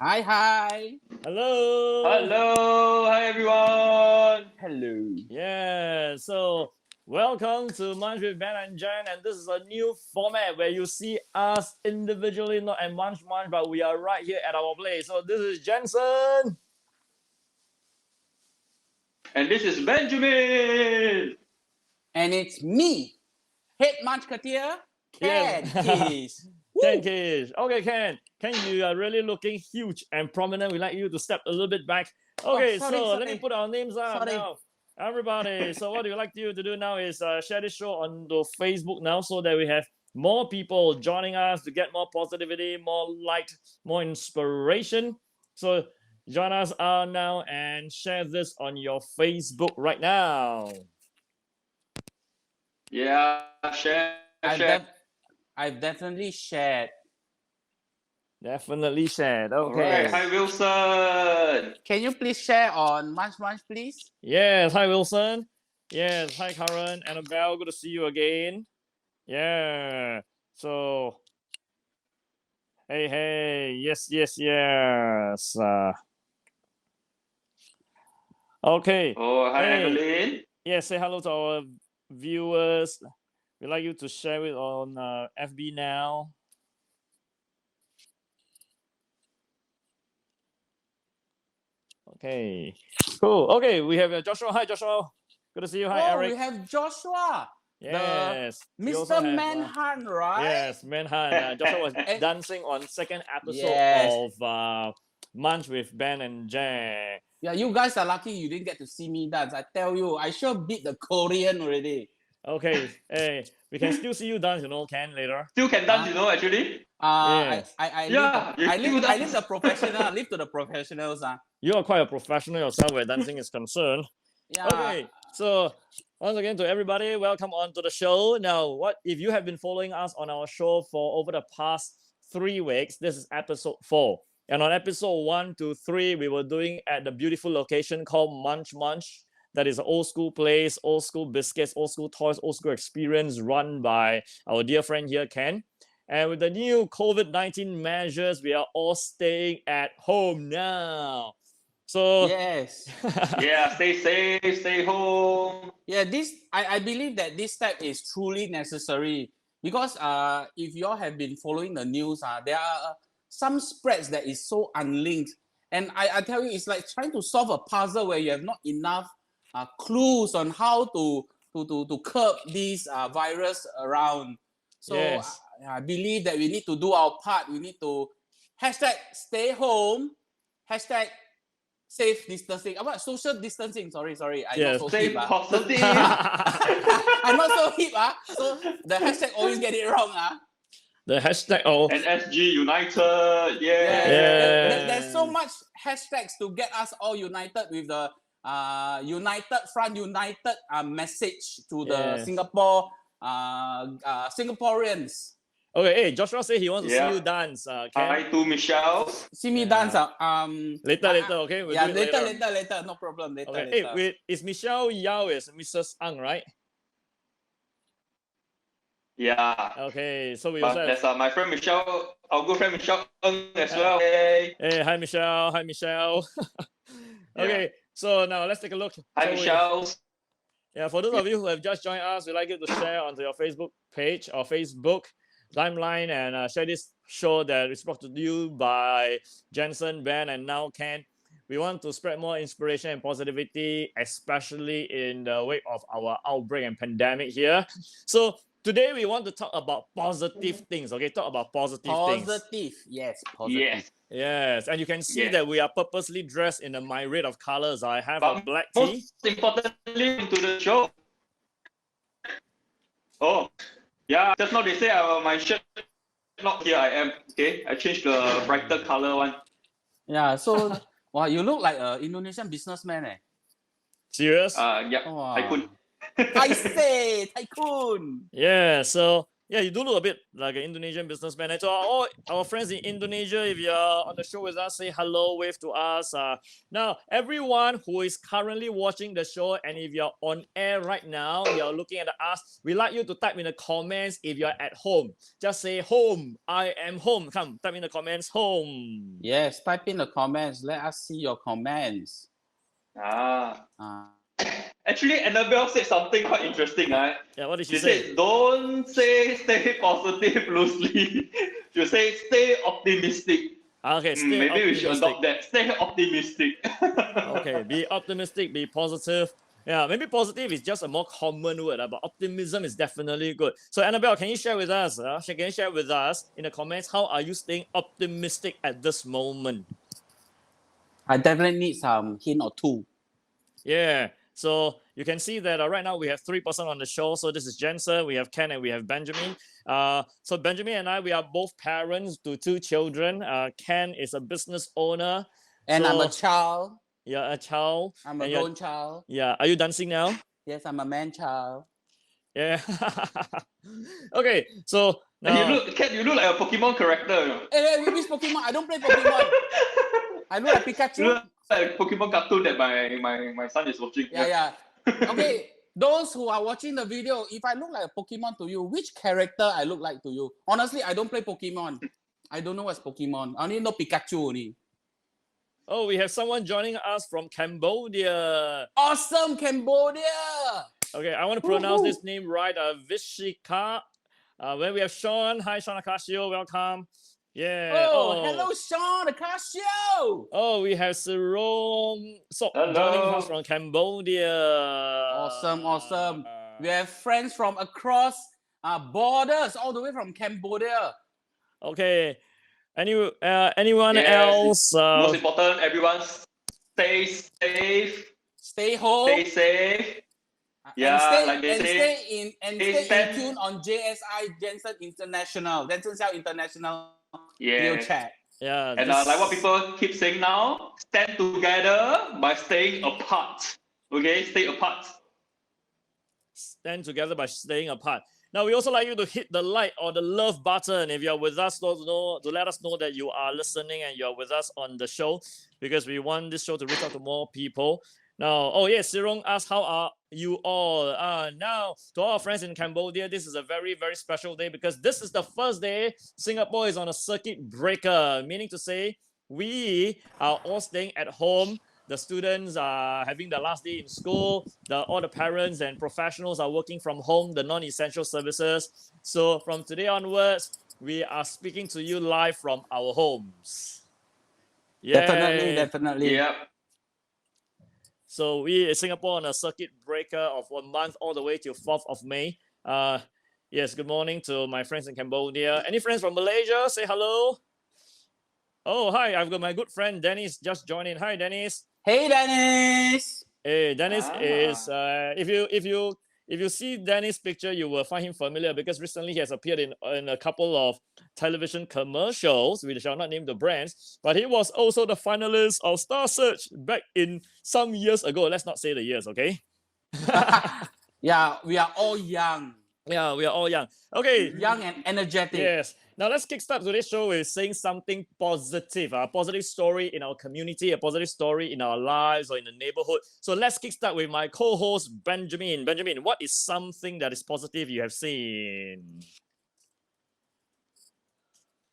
Hi, hi. Hello. Hello, hi everyone. Hello. Yeah. So welcome to Munch with Ben and Jen, and this is a new format where you see us individually, not at Munch, but we are right here at our place. So this is Jensen. And this is Benjamin. And it's me, head munchketeer, Ken Kish. Ken Kish. Okay, Ken. Ken, you are really looking huge and prominent. We'd like you to step a little bit back. Okay, sorry. let me put our names up Sorry. now. Everybody, so what we like you to do now is share this show on the Facebook now so that we have more people joining us to get more positivity, more light, more inspiration. So join us now and share this on your Facebook right now. Yeah, share. I've definitely shared. Definitely shared. Okay. Alright, hi Wilson. Can you please share on Munch, please? Yes, hi Wilson. Yes, hi Karen, Annabelle. Good to see you again. Yeah. So, hey, yes. Okay. Oh, hi Hey. Evelyn. Yeah, say hello to our viewers. We'd like you to share it on FB now. Okay, cool. Okay, we have Joshua. Hi, Joshua. Good to see you. Hi, Eric. We have Joshua. Yes. Mr. Manhunt, right? Yes, Manhunt. Joshua was dancing on second episode Yes. of Munch with Ben and Jen. Yeah, you guys are lucky you didn't get to see me dance. I tell you, I sure beat the Korean already. Okay, hey, we can still see you dance, Ken, later. Still can dance, actually. Yes. I leave the professional. I leave to the professionals. You are quite a professional yourself where dancing is concerned. Yeah. Okay, so once again to everybody, welcome on to the show. Now, what if you have been following us on our show for over the past 3 weeks? This is episode 4. And on episode 1 to 3, we were doing at the beautiful location called Munch. That is an old school place, old school biscuits, old school toys, old school experience run by our dear friend here, Ken. And with the new COVID-19 measures, we are all staying at home now. So yes. Yeah, stay safe, stay home. Yeah, I believe that this step is truly necessary because if you all have been following the news, there are some spreads that is so unlinked. And I tell you, it's like trying to solve a puzzle where you have not enough clues on how to curb this virus around. So yes. I believe that we need to do our part. We need to #stay home, #safe distancing. About social distancing. Sorry. I'm Yes. not so Stay hip. positive. I'm not so hip. So the hashtag always get it wrong. The hashtag of And SG United. Yeah. There's so much hashtags to get us all united with the United Front United message to the Yes. Singaporeans. Okay, hey, Joshua say he wants to see Yeah. you dance. Hi Ken? to Michelle. See me Yeah. dance. Later, okay? We'll do it later. No problem. Later. Okay, hey, wait, is Michelle Yao is Mrs. Ang, right? Yeah. Okay, so we But also there's my friend Michelle, our good friend Michelle Ng as well. Hey. Hey, hi Michelle. Okay, so now let's take a look. Hi So Michelle. Yeah, for those of you who have just joined us, we'd like you to share onto your Facebook page or Facebook timeline and share this show that is brought to you by Jensen, Ben, and now Ken. We want to spread more inspiration and positivity, especially in the wake of our outbreak and pandemic here. So today we want to talk about positive things, okay? Talk about positive things. Yes, Yes. Yes, and you can see Yes. that we are purposely dressed in a myriad of colors. I have a But black tee. most importantly, into the show. Oh, yeah. Just now they say my shirt not here. I am okay. I changed the brighter color one. Yeah, so wow, you look like an Indonesian businessman. Serious? Yeah. Wow. Tycoon. I say tycoon. Yeah, so Yeah, you do look a bit like an Indonesian businessman. And to all our friends in Indonesia, if you're on the show with us, say hello, wave to us. Now, everyone who is currently watching the show, and if you're on air right now, you're looking at us, we'd like you to type in the comments if you're at home. Just say home, I am home. Come, type in the comments, home. Yes, type in the comments. Let us see your comments. Actually, Annabelle said something quite interesting. Yeah, what did she She say? said, don't say stay positive loosely. She say stay optimistic. Okay, stay Maybe we should optimistic. adopt that. Stay optimistic. Okay, be optimistic, be positive. Yeah, maybe positive is just a more common word, but optimism is definitely good. So, Annabelle, can you share with us? Can you share with us in the comments how are you staying optimistic at this moment? I definitely need some hint or two. Yeah. So you can see that right now we have 3 person on the show. So this is Jensen, we have Ken, and we have Benjamin. So Benjamin and I, we are both parents to 2 children. Ken is a business owner. And so, I'm a child. You're a child. I'm a grown child. Yeah. Are you dancing now? Yes, I'm a man child. Yeah. Okay. So now, Ken, you look like a Pokemon character. Hey, which Pokemon? I don't play Pokemon. I look like Pikachu. You look like a Pokemon cartoon that my son is watching. Yeah. Okay, those who are watching the video, if I look like a Pokemon to you, which character I look like to you? Honestly, I don't play Pokemon. I don't know what's Pokemon. I only know Pikachu only. oh, we have someone joining us from Cambodia. Awesome, Cambodia! Okay, I want to pronounce this name right. Vishika. When we have Sean. Hi, Sean Akasio. Welcome. Yeah. Oh, hello, Sean Akasio! Oh, we have Sarong Sok Hello. joining us from Cambodia. Awesome. We have friends from across borders, all the way from Cambodia. Okay. Anyone Yes. else? Most important, everyone stay safe. Stay home. Stay safe. Yeah, like they say, stay in tune on JSI, Jensen International, Jensen Siaw International video chat. Yeah. And like what people keep saying now, stand together by staying apart. Okay, stay apart. Stand together by staying apart. Now, we also like you to hit the like or the love button if you're with us, to let us know that you are listening and you're with us on the show, because we want this show to reach out to more people. Now, oh yes, Sirong asked, how are you all? Now, to all our friends in Cambodia, this is a very, very special day because this is the first day Singapore is on a circuit breaker, meaning to say we are all staying at home. The students are having the last day in school. All the parents and professionals are working from home, the non-essential services. So from today onwards, we are speaking to you live from our homes. Yay. Definitely. Yeah. So we in Singapore on a circuit breaker of 1 month all the way till 4th of May. Yes, good morning to my friends in Cambodia. Any friends from Malaysia? Say hello. Oh, hi, I've got my good friend Dennis just joining. Hi, Dennis. Hey, Dennis. Hey, Dennis is if you see Dennis' picture, you will find him familiar because recently he has appeared in a couple of television commercials. We shall not name the brands, but he was also the finalist of Star Search back in some years ago. Let's not say the years, okay? Yeah, we are all young. Yeah, we are all young. Okay. Young and energetic. Yes. Now let's kickstart today's show with saying something positive, a positive story in our community, a positive story in our lives or in the neighborhood. So let's kickstart with my co-host, Benjamin. Benjamin, what is something that is positive you have seen?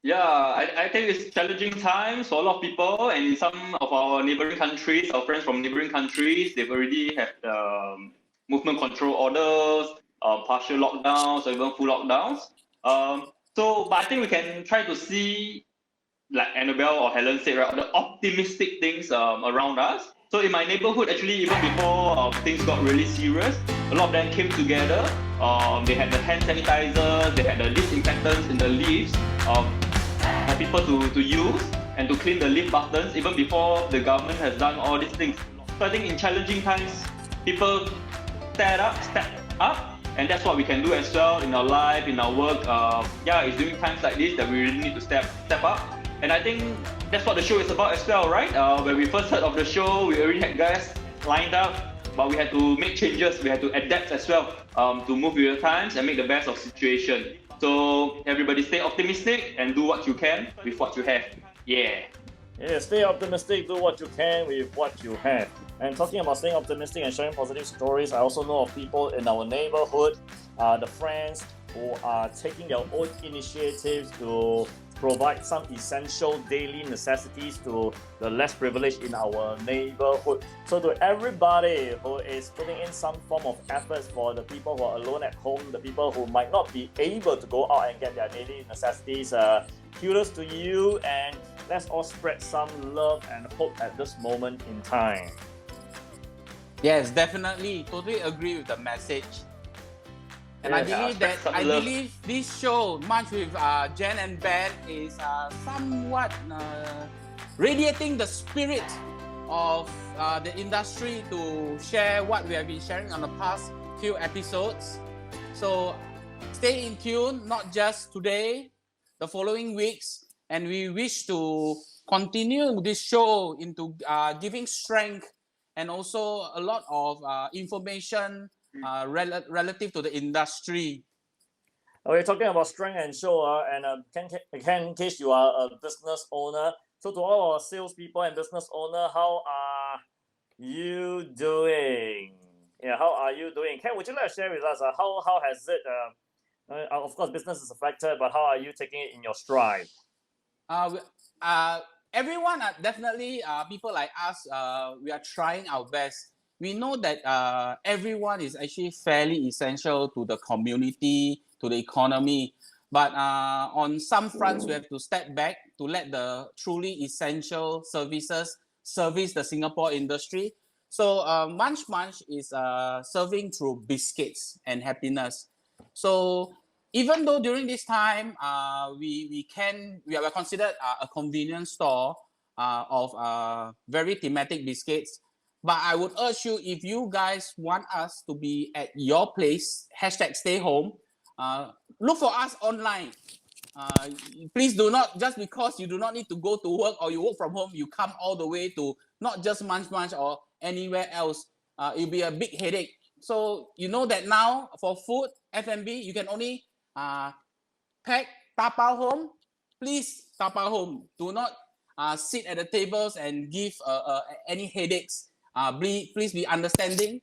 Yeah, I think it's challenging times for a lot of people, and in some of our neighboring countries, our friends from neighboring countries, they've already had movement control orders, partial lockdowns, or even full lockdowns. But I think we can try to see, like Annabelle or Helen said, right, the optimistic things around us. So in my neighborhood, actually, even before things got really serious, a lot of them came together. They had the hand sanitizers, they had the disinfectants in the lifts for people to use and to clean the lift buttons, even before the government has done all these things. So I think in challenging times, people step up. And that's what we can do as well in our life, in our work. It's during times like this that we really need to step up. And I think that's what the show is about as well, right? When we first heard of the show, we already had guests lined up. but we had to make changes. We had to adapt as well to move with the times and make the best of situation. So everybody stay optimistic and do what you can with what you have. Yeah. Yeah, stay optimistic, do what you can with what you have. And talking about staying optimistic and sharing positive stories, I also know of people in our neighborhood, the friends who are taking their own initiatives to provide some essential daily necessities to the less privileged in our neighborhood. So to everybody who is putting in some form of efforts for the people who are alone at home, the people who might not be able to go out and get their daily necessities, kudos to you, and let's all spread some love and hope at this moment in time. Yes, definitely. Totally agree with the message. And Yes. I believe this show, Munch with Jen and Ben, is somewhat radiating the spirit of the industry to share what we have been sharing on the past few episodes. So stay in tune, not just today, the following weeks, and we wish to continue this show into giving strength and also a lot of information relative to the industry. We're talking about strength and show, and Ken, Kish, you are a business owner. So to all our salespeople and business owner, how are you doing? Yeah, how are you doing? Ken, would you like to share with us how has it? Of course, business is affected, but how are you taking it in your stride? Everyone are definitely people like us. We are trying our best. We know that everyone is actually fairly essential to the community, to the economy. But on some fronts, we have to step back to let the truly essential services service the Singapore industry. So Munch is serving through biscuits and happiness. So even though during this time we are considered a convenience store of very thematic biscuits, but I would urge you, if you guys want us to be at your place, #stay home, look for us online. Please do not, just because you do not need to go to work or you work from home, you come all the way to not just Munch or anywhere else. It'll be a big headache. So you know that now for food, F&B, you can only pack, tapao home. Please tapao home. Do not sit at the tables and give any headaches. Please be understanding.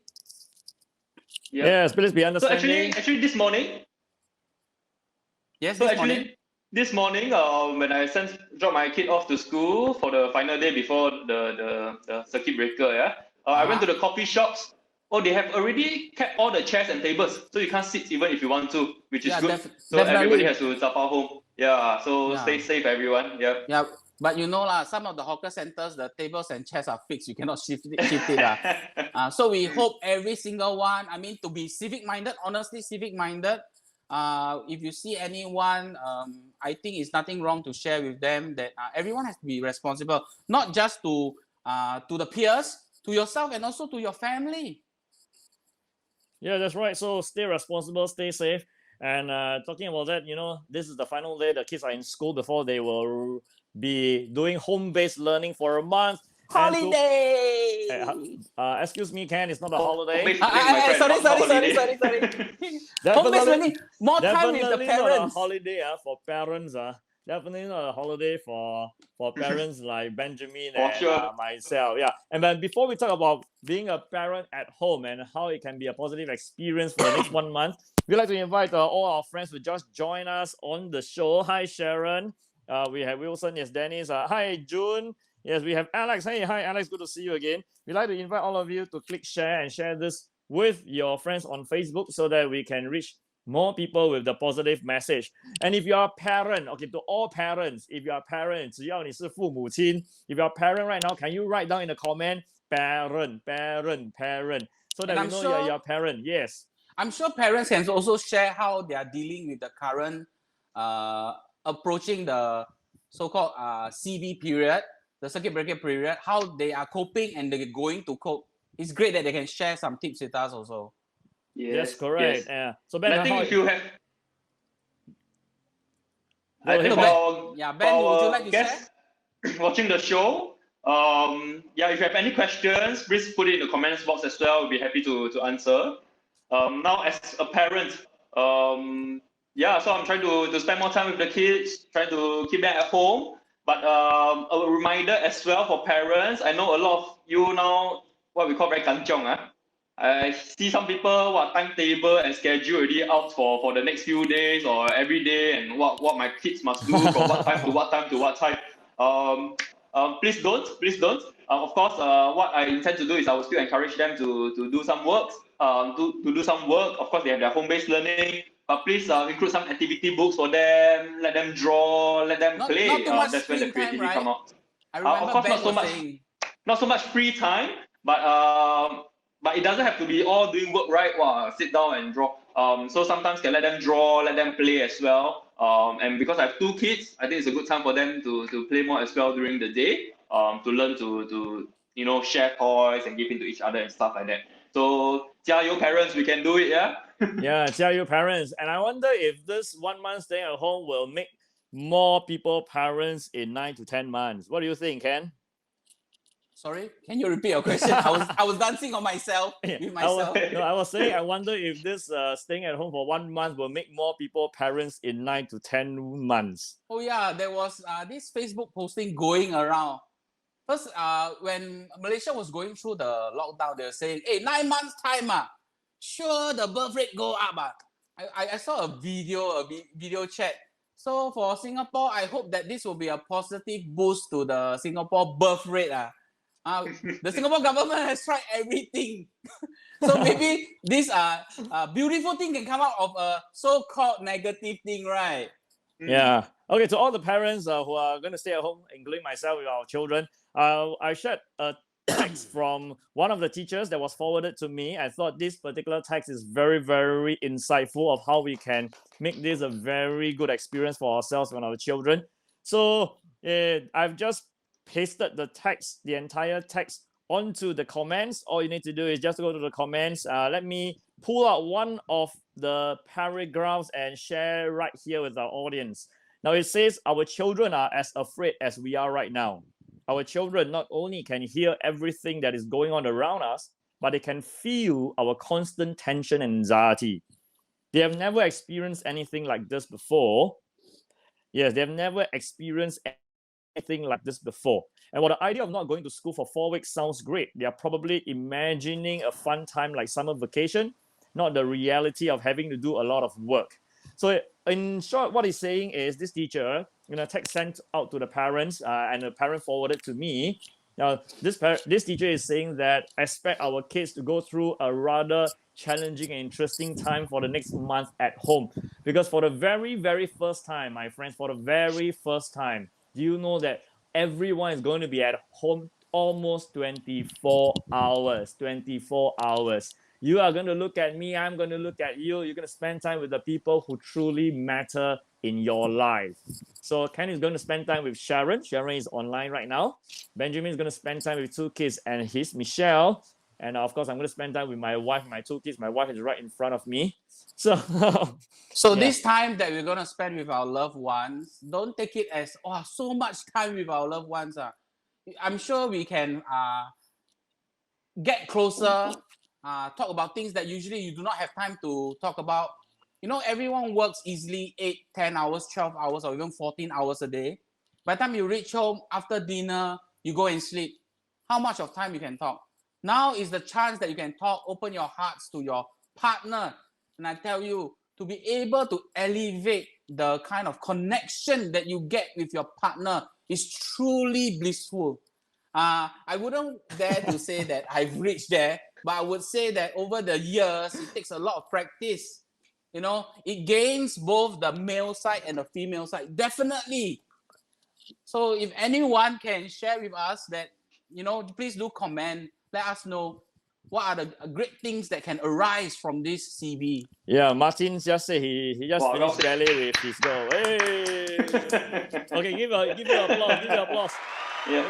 Yep. Yes, please be So understanding. actually this morning. Yes, So this morning. this morning, when I dropped my kid off to school for the final day before the circuit breaker, I went to the coffee shops. Oh, they have already kept all the chairs and tables, so you can't sit even if you want to, which is good. So definitely. everybody has to tapao home. Yeah. So Yeah. stay safe, everyone. Yep. Yeah, but you know lah, some of the hawker centers, the tables and chairs are fixed. You cannot shift it. So we hope every single one, I mean, to be civic-minded, honestly civic-minded. If you see anyone, I think it's nothing wrong to share with them that everyone has to be responsible, not just to the peers, to yourself, and also to your family. Yeah, that's right. So stay responsible, stay safe. And talking about that, this is the final day the kids are in school before they will be doing home-based learning for a month. Holiday! Excuse me, Ken, it's not a holiday. Sorry. Home-based learning, more time with the Definitely parents. not a holiday for parents. Definitely not a holiday for parents like Benjamin and myself. Yeah. And then before we talk about being a parent at home and how it can be a positive experience for the next 1 month, we'd like to invite all our friends to just join us on the show. Hi, Sharon. We have Wilson. Yes, Dennis. Hi, June. Yes, we have Alex. Hey, hi, Alex. Good to see you again. We'd like to invite all of you to click share and share this with your friends on Facebook so that we can reach more people with the positive message. And if you are a parent, okay, to all parents, if you are a parent, 只要你是父母亲, if you are a parent right now, can you write down in the comment, parent, so that we know you're a parent? Yes. I'm sure parents can also share how they are dealing with the current approaching the so-called CV period, the circuit breaker period, how they are coping and they're going to cope. It's great that they can share some tips with us also. Yes, correct. Yes. Yeah. So Ben, I think if you have, Ben, would you like to share? Watching the show, Yeah, if you have any questions, please put it in the comments box as well. We'll be happy to answer. Now, as a parent, yeah, so I'm trying to spend more time with the kids, trying to keep them at home. But a reminder as well for parents. I know a lot of you now, what we call very kanchiong. I see some people timetable and schedule already out for the next few days or every day, and what my kids must do from what time to what time to what time. Please don't. Of course, what I intend to do is I will still encourage them to do some work. To do some work. Of course, they have their home-based learning, but please include some activity books for them. Let them draw. Let them play. Not too much That's when the screen time, creativity come right? out. I remember Of course, Ben not so was much. saying. Not so much free time, but it doesn't have to be all doing work, right? Wow, sit down and draw. So sometimes can let them draw, let them play as well. And because I have 2 kids, I think it's a good time for them to play more as well during the day. To learn to share toys and give in to each other and stuff like that. So, 加油 parents, we can do it, yeah. Yeah, tell your parents. And I wonder if this 1 month stay at home will make more people parents in 9 to 10 months. What do you think, Ken? Sorry, can you repeat your question? I was dancing on myself with myself. I was saying I wonder if this staying at home for 1 month will make more people parents in 9 to 10 months. Oh yeah, there was this Facebook posting going around. First, when Malaysia was going through the lockdown, they were saying, "Hey, 9 months time, sure the birth rate go up." I saw a video chat. So for Singapore, I hope that this will be a positive boost to the Singapore birth rate. The Singapore government has tried everything. So maybe this beautiful thing can come out of a so-called negative thing, right? Yeah. Okay, to all the parents who are going to stay at home, including myself with our children, I shared a text from one of the teachers that was forwarded to me. I thought this particular text is very, very insightful of how we can make this a very good experience for ourselves and our children. So I've just pasted the text, the entire text onto the comments. All you need to do is just go to the comments. Let me pull out one of the paragraphs and share right here with our audience. Now it says, our children are as afraid as we are right now. Our children not only can hear everything that is going on around us, but they can feel our constant tension and anxiety. They have never experienced anything like this before. Yes, they've never experienced anything like this before. And while the idea of not going to school for 4 weeks sounds great, they are probably imagining a fun time like summer vacation, not the reality of having to do a lot of work. So in short, what he's saying is this teacher, text sent out to the parents and the parent forwarded to me. Now, this teacher is saying that expect our kids to go through a rather challenging and interesting time for the next month at home. Because for the very, very first time, my friends, for the very first time, do you know that everyone is going to be at home almost 24 hours? 24 hours. You are going to look at me, I'm going to look at you. You're going to spend time with the people who truly matter in your life. So Ken is going to spend time with Sharon. Sharon is online right now. Benjamin is going to spend time with 2 kids and his Michelle. And of course, I'm going to spend time with my wife, my 2 kids. My wife is right in front of me. So, This time that we're going to spend with our loved ones, don't take it as, so much time with our loved ones. I'm sure we can get closer, talk about things that usually you do not have time to talk about. Everyone works easily 8, 10 hours, 12 hours, or even 14 hours a day. By the time you reach home after dinner, you go and sleep. How much of time you can talk? Now is the chance that you can talk, open your hearts to your partner. And I tell you, to be able to elevate the kind of connection that you get with your partner is truly blissful. I wouldn't dare to say that I've reached there, but I would say that over the years, it takes a lot of practice. It gains both the male side and the female side, definitely. So if anyone can share with us that, please do comment, let us know what are the great things that can arise from this CB. Yeah, Martin just said he just finished ballet with his girl. Hey! Okay, give you applause. Yeah.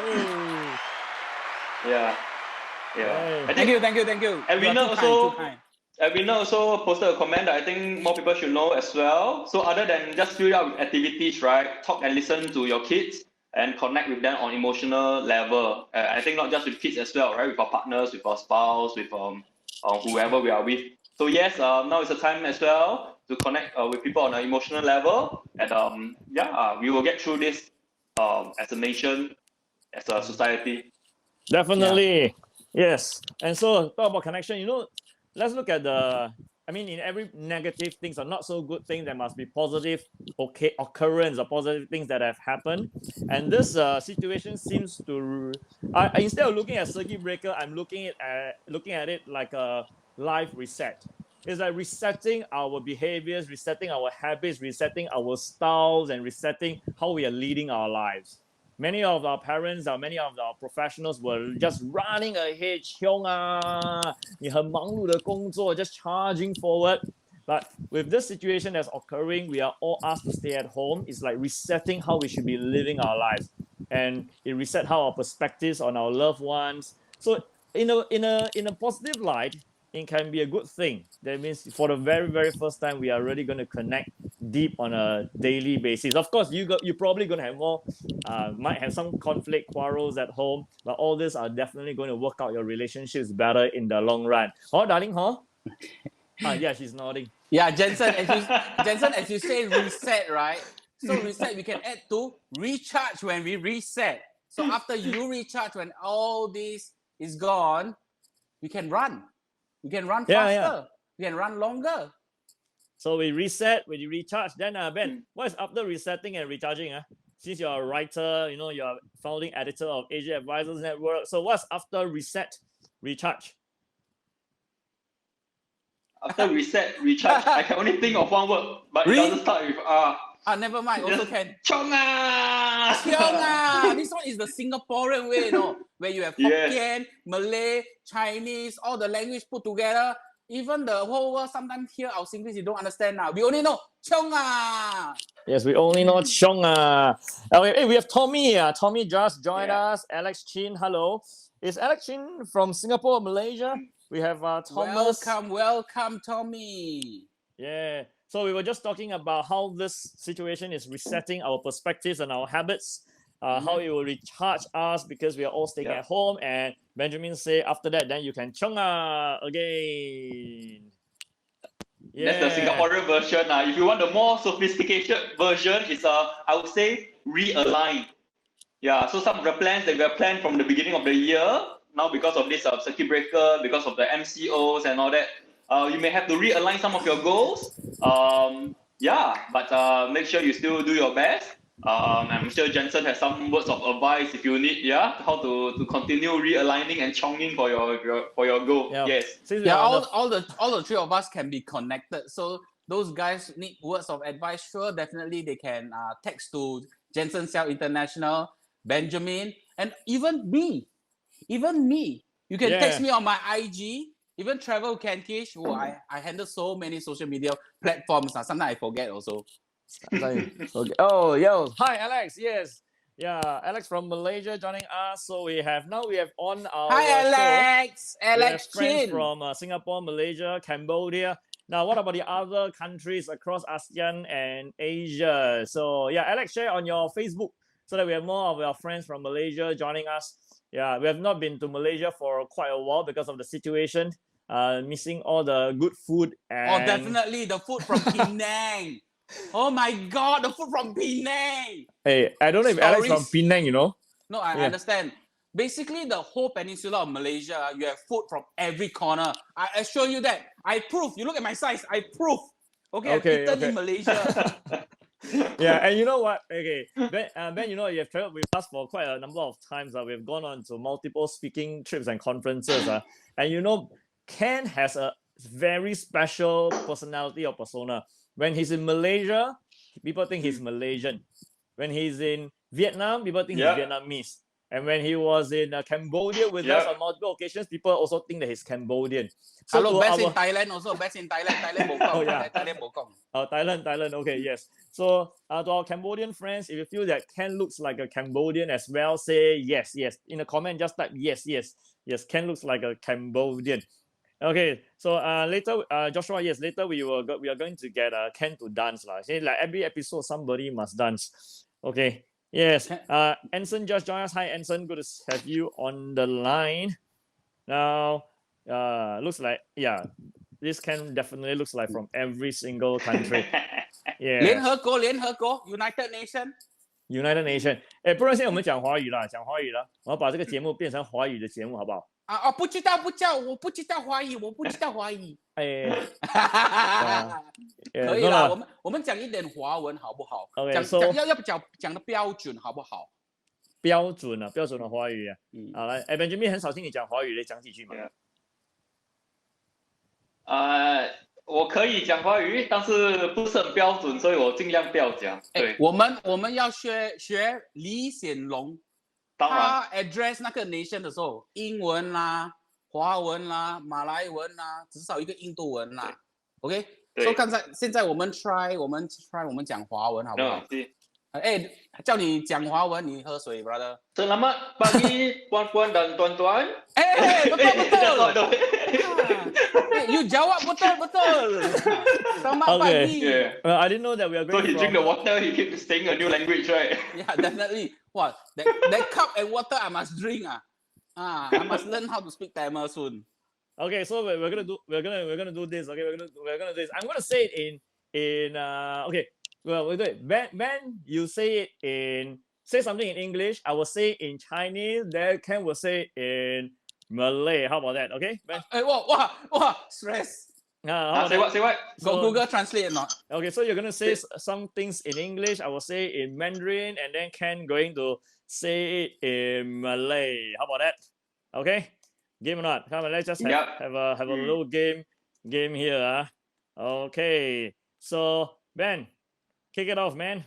Yeah. Hey. Thank you. Edwina also posted a comment that I think more people should know as well. So other than just fill out with activities, right? Talk and listen to your kids. and connect with them on emotional level. I think not just with kids as well, right? With our partners, with our spouse, with whoever we are with. So yes, now is the time as well to connect with people on an emotional level, and we will get through this as a nation, as a society. Definitely. Yes. And so talk about connection, let's look at in every negative things or not so good thing, there must be positive occurrence or positive things that have happened. And this situation seems to, instead of looking at circuit breaker, I'm looking at it like a life reset. It's like resetting our behaviors, resetting our habits, resetting our styles, and resetting how we are leading our lives. Many of our parents or many of our professionals were just running ahead, 冲啊，你很忙碌的工作, just charging forward. But with this situation that's occurring, we are all asked to stay at home. It's like resetting how we should be living our lives, and it reset how our perspectives on our loved ones. So in a positive light, it can be a good thing. That means for the very, very first time, we are really going to connect deep on a daily basis. Of course, you're probably going to have more, might have some conflict, quarrels at home, but all these are definitely going to work out your relationships better in the long run. Oh, darling, huh? Yeah, she's nodding. Yeah, Jensen, as you say, reset, right? So reset, we can add to recharge when we reset. So after you recharge, when all this is gone, we can run. We can run faster. We can run longer. So we reset, we recharge. Then Ben, what is after resetting and recharging? Since you're a writer, you're founding editor of Asia Advisors Network. So what's after reset, recharge? After reset, recharge, I can only think of one word, but it doesn't start with never mind. Also can. Chong ah! Chong ah! This one is the Singaporean way, where you have Hokkien, Malay, Chinese, all the language put together. Even the whole world sometimes hear our Singlish, you don't understand now. We only know Chong ah! Yes, we only know Chong ah. Hey, we have Tommy here. Tommy just joined us. Alex Chin, hello. Is Alex Chin from Singapore, Malaysia? We have Thomas. Welcome, Tommy. Yeah. So we were just talking about how this situation is resetting our perspectives and our habits, how it will recharge us because we are all staying at home. And Benjamin say after that, then you can chonga again. That's the Singaporean version. If you want the more sophisticated version, it's I would say realign. Yeah. So some of the plans that we have planned from the beginning of the year, now because of this circuit breaker, because of the MCOs and all that, you may have to realign some of your goals. But make sure you still do your best. I'm sure Jensen has some words of advice if you need, how to continue realigning and chonging for your goal. Yeah. Yes. All the three of us can be connected. So those guys need words of advice. Sure, definitely they can text to Jensen Siaw International, Benjamin, and even me. You can text me on my IG. Even Travel Can Kish. I handle so many social media platforms. Sometimes I forget also. Oh, yo, hi Alex. Yes, Alex from Malaysia joining us. So we have on our Alex. Show. Alex Chin from Singapore, Malaysia, Cambodia. Now, what about the other countries across ASEAN and Asia? So Alex, share on your Facebook so that we have more of our friends from Malaysia joining us. Yeah, we have not been to Malaysia for quite a while because of the situation. Missing all the good food. And... definitely the food from Penang. Oh my God, the food from Penang. Hey, I don't know if Alex from Penang, No, I understand. Basically, the whole peninsula of Malaysia, you have food from every corner. I assure you that. I prove. You look at my size. I prove. I've eaten in Malaysia. And you know what? Okay, Ben, you have traveled with us for quite a number of times. We've gone on to multiple speaking trips and conferences. And Ken has a very special personality or persona. When he's in Malaysia, people think he's Malaysian. When he's in Vietnam, people think he's Vietnamese. And when he was in Cambodia with us on multiple occasions, people also think that he's Cambodian. So in Thailand also. Best in Thailand. Thailand Bokong. Thailand Bokong. Thailand. Okay, yes. So to our Cambodian friends, if you feel that Ken looks like a Cambodian as well, say yes. In the comment, just type yes. Ken looks like a Cambodian. Okay, so later, Joshua, later we are going to get Ken to dance. Like every episode, somebody must dance. Okay, Yes. Anson just joined us. Hi, Anson. Good to have you on the line. Now, looks like, yeah, this can definitely looks like from every single country. 联 Yeah. 合国，联合国 ，United Nation。 United Nation。不然现在我们讲华语啦，讲华语啦。我要把这个节目变成华语的节目，好不好？啊，不知道，我不知道华语，我不知道华语。可以啦，我们讲一点华文好不好？ OK， 讲的标准好不好？标准的华语啊。好来，Benjamin 很少听你讲华语，来讲几句嘛。我可以讲华语，但是不是很标准，所以我尽量不要讲。对，我们要学李显龙，他 address 那个 nation 的时候，英文啦、华文啦、马来文啦，至少一个印度文啦。OK， 所以现在我们 try 讲华文好不好？叫你讲华文，你喝水 ，brother。Selamat pagi, puan-puan dan tuan-tuan。betul。You jawab betul. Selamat pagi. I didn't know that we are going. So he drink the water, he keep saying a new language, right? Yeah, definitely. What? That cup and water I must drink. I must learn how to speak Tamil soon. Okay, so we're gonna do this. Okay, we're gonna do this. I'm gonna say it in okay. Well, wait. Ben, you say something in English. I will say it in Chinese. Then Ken will say it in Malay. How about that? Okay, Ben? Wow, stress. Say what? Go Google Translate or not? Okay, so you're gonna say some things in English. I will say it in Mandarin, and then Ken going to say it in Malay. How about that? Okay, game or not? Come on, let's just have a little game here. Okay, so Ben, kick it off, man.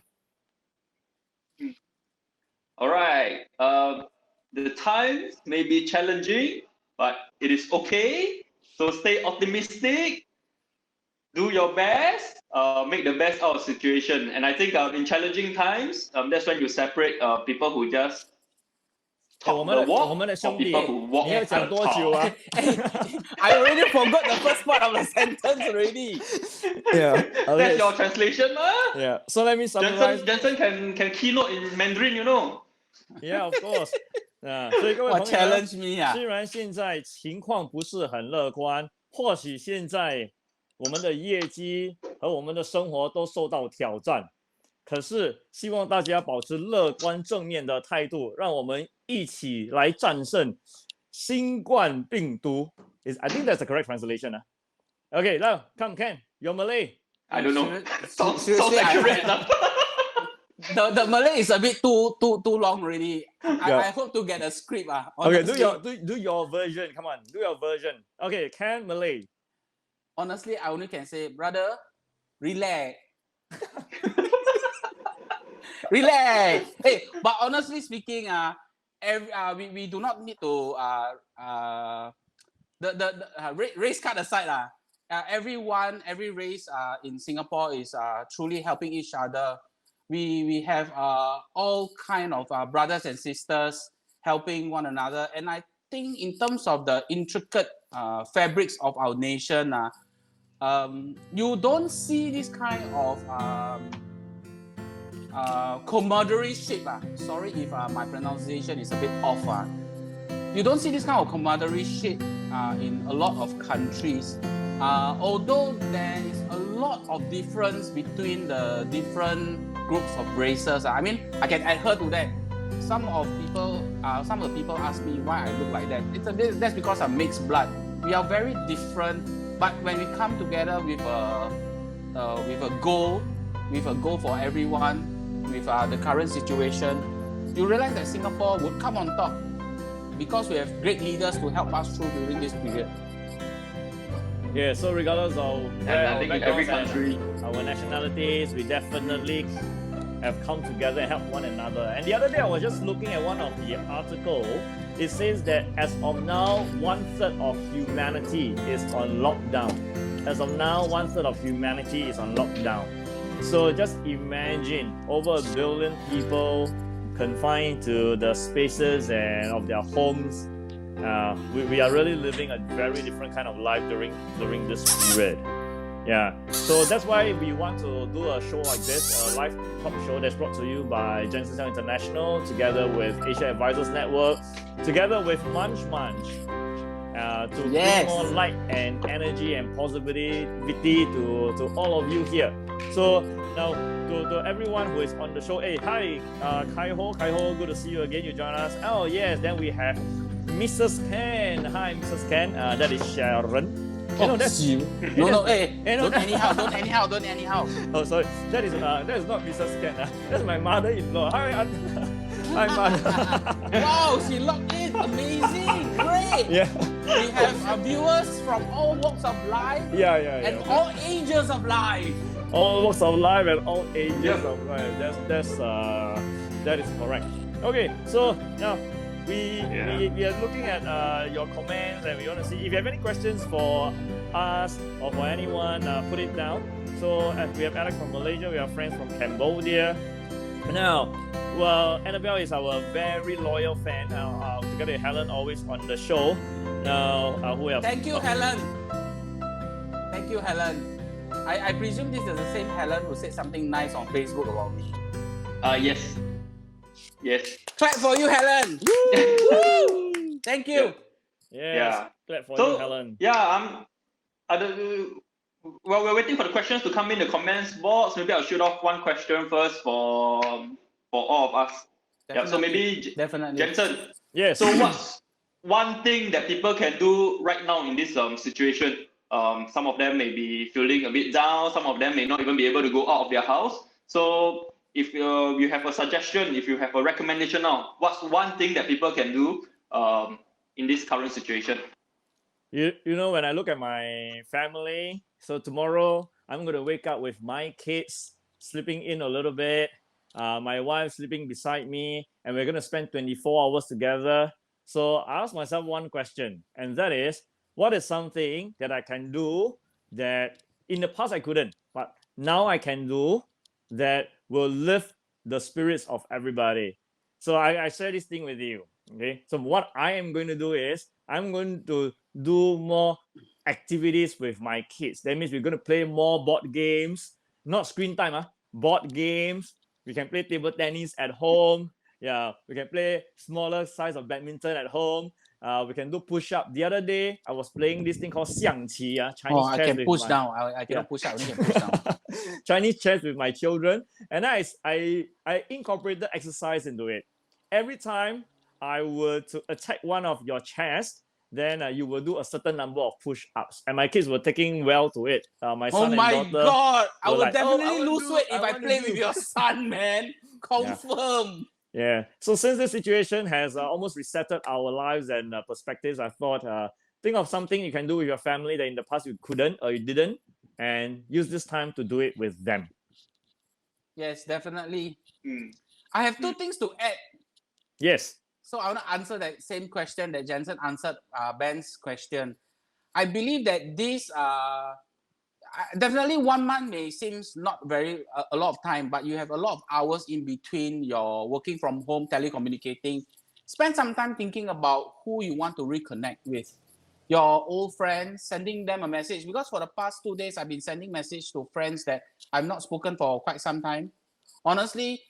All right. The times may be challenging, but it is okay. So stay optimistic. Do your best. Make the best out of the situation. And I think in challenging times, that's when you separate people who just talk the walk from people who walk the talk. I already forgot the first part of the sentence already. Yeah. That's your translation, Yeah. So let me summarize. Jensen can keynote in Mandarin, you know. Yeah, of course. 所以各位朋友 challenge me 虽然现在情况不是很乐观，或许现在我们的业绩和我们的生活都受到挑战，可是希望大家保持乐观正面的态度，让我们一起来战胜新冠病毒。I think that's the correct translation. Okay, now come Ken, your Malay. I don't know. Sounds accurate enough. The Malay is a bit too long already. I hope to get a script. Okay, do your version. Come on, do your version. Okay, Ken Malay. Honestly, I only can say, brother, relax. Relax. Hey, but honestly speaking, we do not need to the race card aside. Every race in Singapore is truly helping each other. We have all kind of brothers and sisters helping one another, and I think in terms of the intricate fabrics of our nation, you don't see this kind of camaraderie. Sorry if my pronunciation is a bit off. You don't see this kind of camaraderie in a lot of countries. Although there is a lot of difference between the different groups of races. I mean, I can adhere to that. Some of the people ask me why I look like that. That's because I'm mixed blood. We are very different, but when we come together with a goal for everyone, with the current situation, you realize that Singapore would come on top because we have great leaders to help us through during this period. Yeah, so regardless of I think in every country, our nationalities, we definitely have come together and helped one another. And the other day, I was just looking at one of the articles. It says that as of now, 1/3 of humanity is on lockdown. As of now, 1/3 of humanity is on lockdown. So just imagine over 1 billion people confined to the spaces and of their homes. We are really living a very different kind of life during this period. Yeah, so that's why we want to do a show like this, a live talk show that's brought to you by Jensen Siaw International, together with Asia Advisors Network, together with Munch, to bring more light and energy and positivity to all of you here. So now to everyone who is on the show, hey, hi, Kai Ho, good to see you again. You join us. Oh yes, then we have Mrs. Ken. Hi, Mrs. Ken. That is Sharon. That's you. No, hey, don't anyhow. Oh, sorry. That is not Mrs. Ken. That's my mother-in-law. Hi, mother. Wow, she logged in. Amazing. Great. Yeah. We have viewers from all walks of life. Yeah. And all ages of life. All walks of life and all ages of life. That is correct. Okay, so now we are looking at your comments, and we want to see if you have any questions for us or for anyone, put it down. So we have Alex from Malaysia, we have friends from Cambodia. Now, well, Annabelle is our very loyal fan. Together with Helen, always on the show. Now, who else? Thank you, Helen. Thank you, Helen. I presume this is the same Helen who said something nice on Facebook about me. Yes. Clap for you, Helen. Woo! Thank you. Yes, clap for you, Helen. Yeah, well, we're waiting for the questions to come in the comments box. Maybe I'll shoot off one question first for all of us. Definitely. So maybe Definitely. Jensen. Yes. So what's one thing that people can do right now in this situation? Some of them may be feeling a bit down. Some of them may not even be able to go out of their house. So if you have a suggestion, if you have a recommendation now, what's one thing that people can do in this current situation? You know, when I look at my family, so tomorrow I'm going to wake up with my kids sleeping in a little bit, my wife sleeping beside me, and we're going to spend 24 hours together. So I asked myself one question, and that is, what is something that I can do that in the past I couldn't, but now I can do that will lift the spirits of everybody? So I share this thing with you. Okay. So what I am going to do is I'm going to do more activities with my kids. That means we're going to play more board games, not screen time, board games. We can play table tennis at home. Yeah, we can play smaller size of badminton at home. We can do push-up. The other day, I was playing this thing called xiangqi, Chinese chess. I can push down. I cannot push up. I can push down. Chinese chess with my children. And I incorporated exercise into it. Every time I were to attack one of your chests, then you will do a certain number of push-ups. And my kids were taking well to it. My son and daughter. Oh my God! I will like, definitely lose weight if I play with your son, man. Confirm. Yeah. So since this situation has almost resetted our lives and perspectives, I thought think of something you can do with your family that in the past you couldn't or you didn't, and use this time to do it with them. Yes, definitely. I have two things to add. Yes. So I want to answer that same question that Jensen answered Ben's question. I believe that this definitely 1 month may seems not very a lot of time, but you have a lot of hours in between your working from home, telecommunicating. Spend some time thinking about who you want to reconnect with. Your old friends, sending them a message. Because for the past 2 days, I've been sending message to friends that I've not spoken for quite some time. Honestly,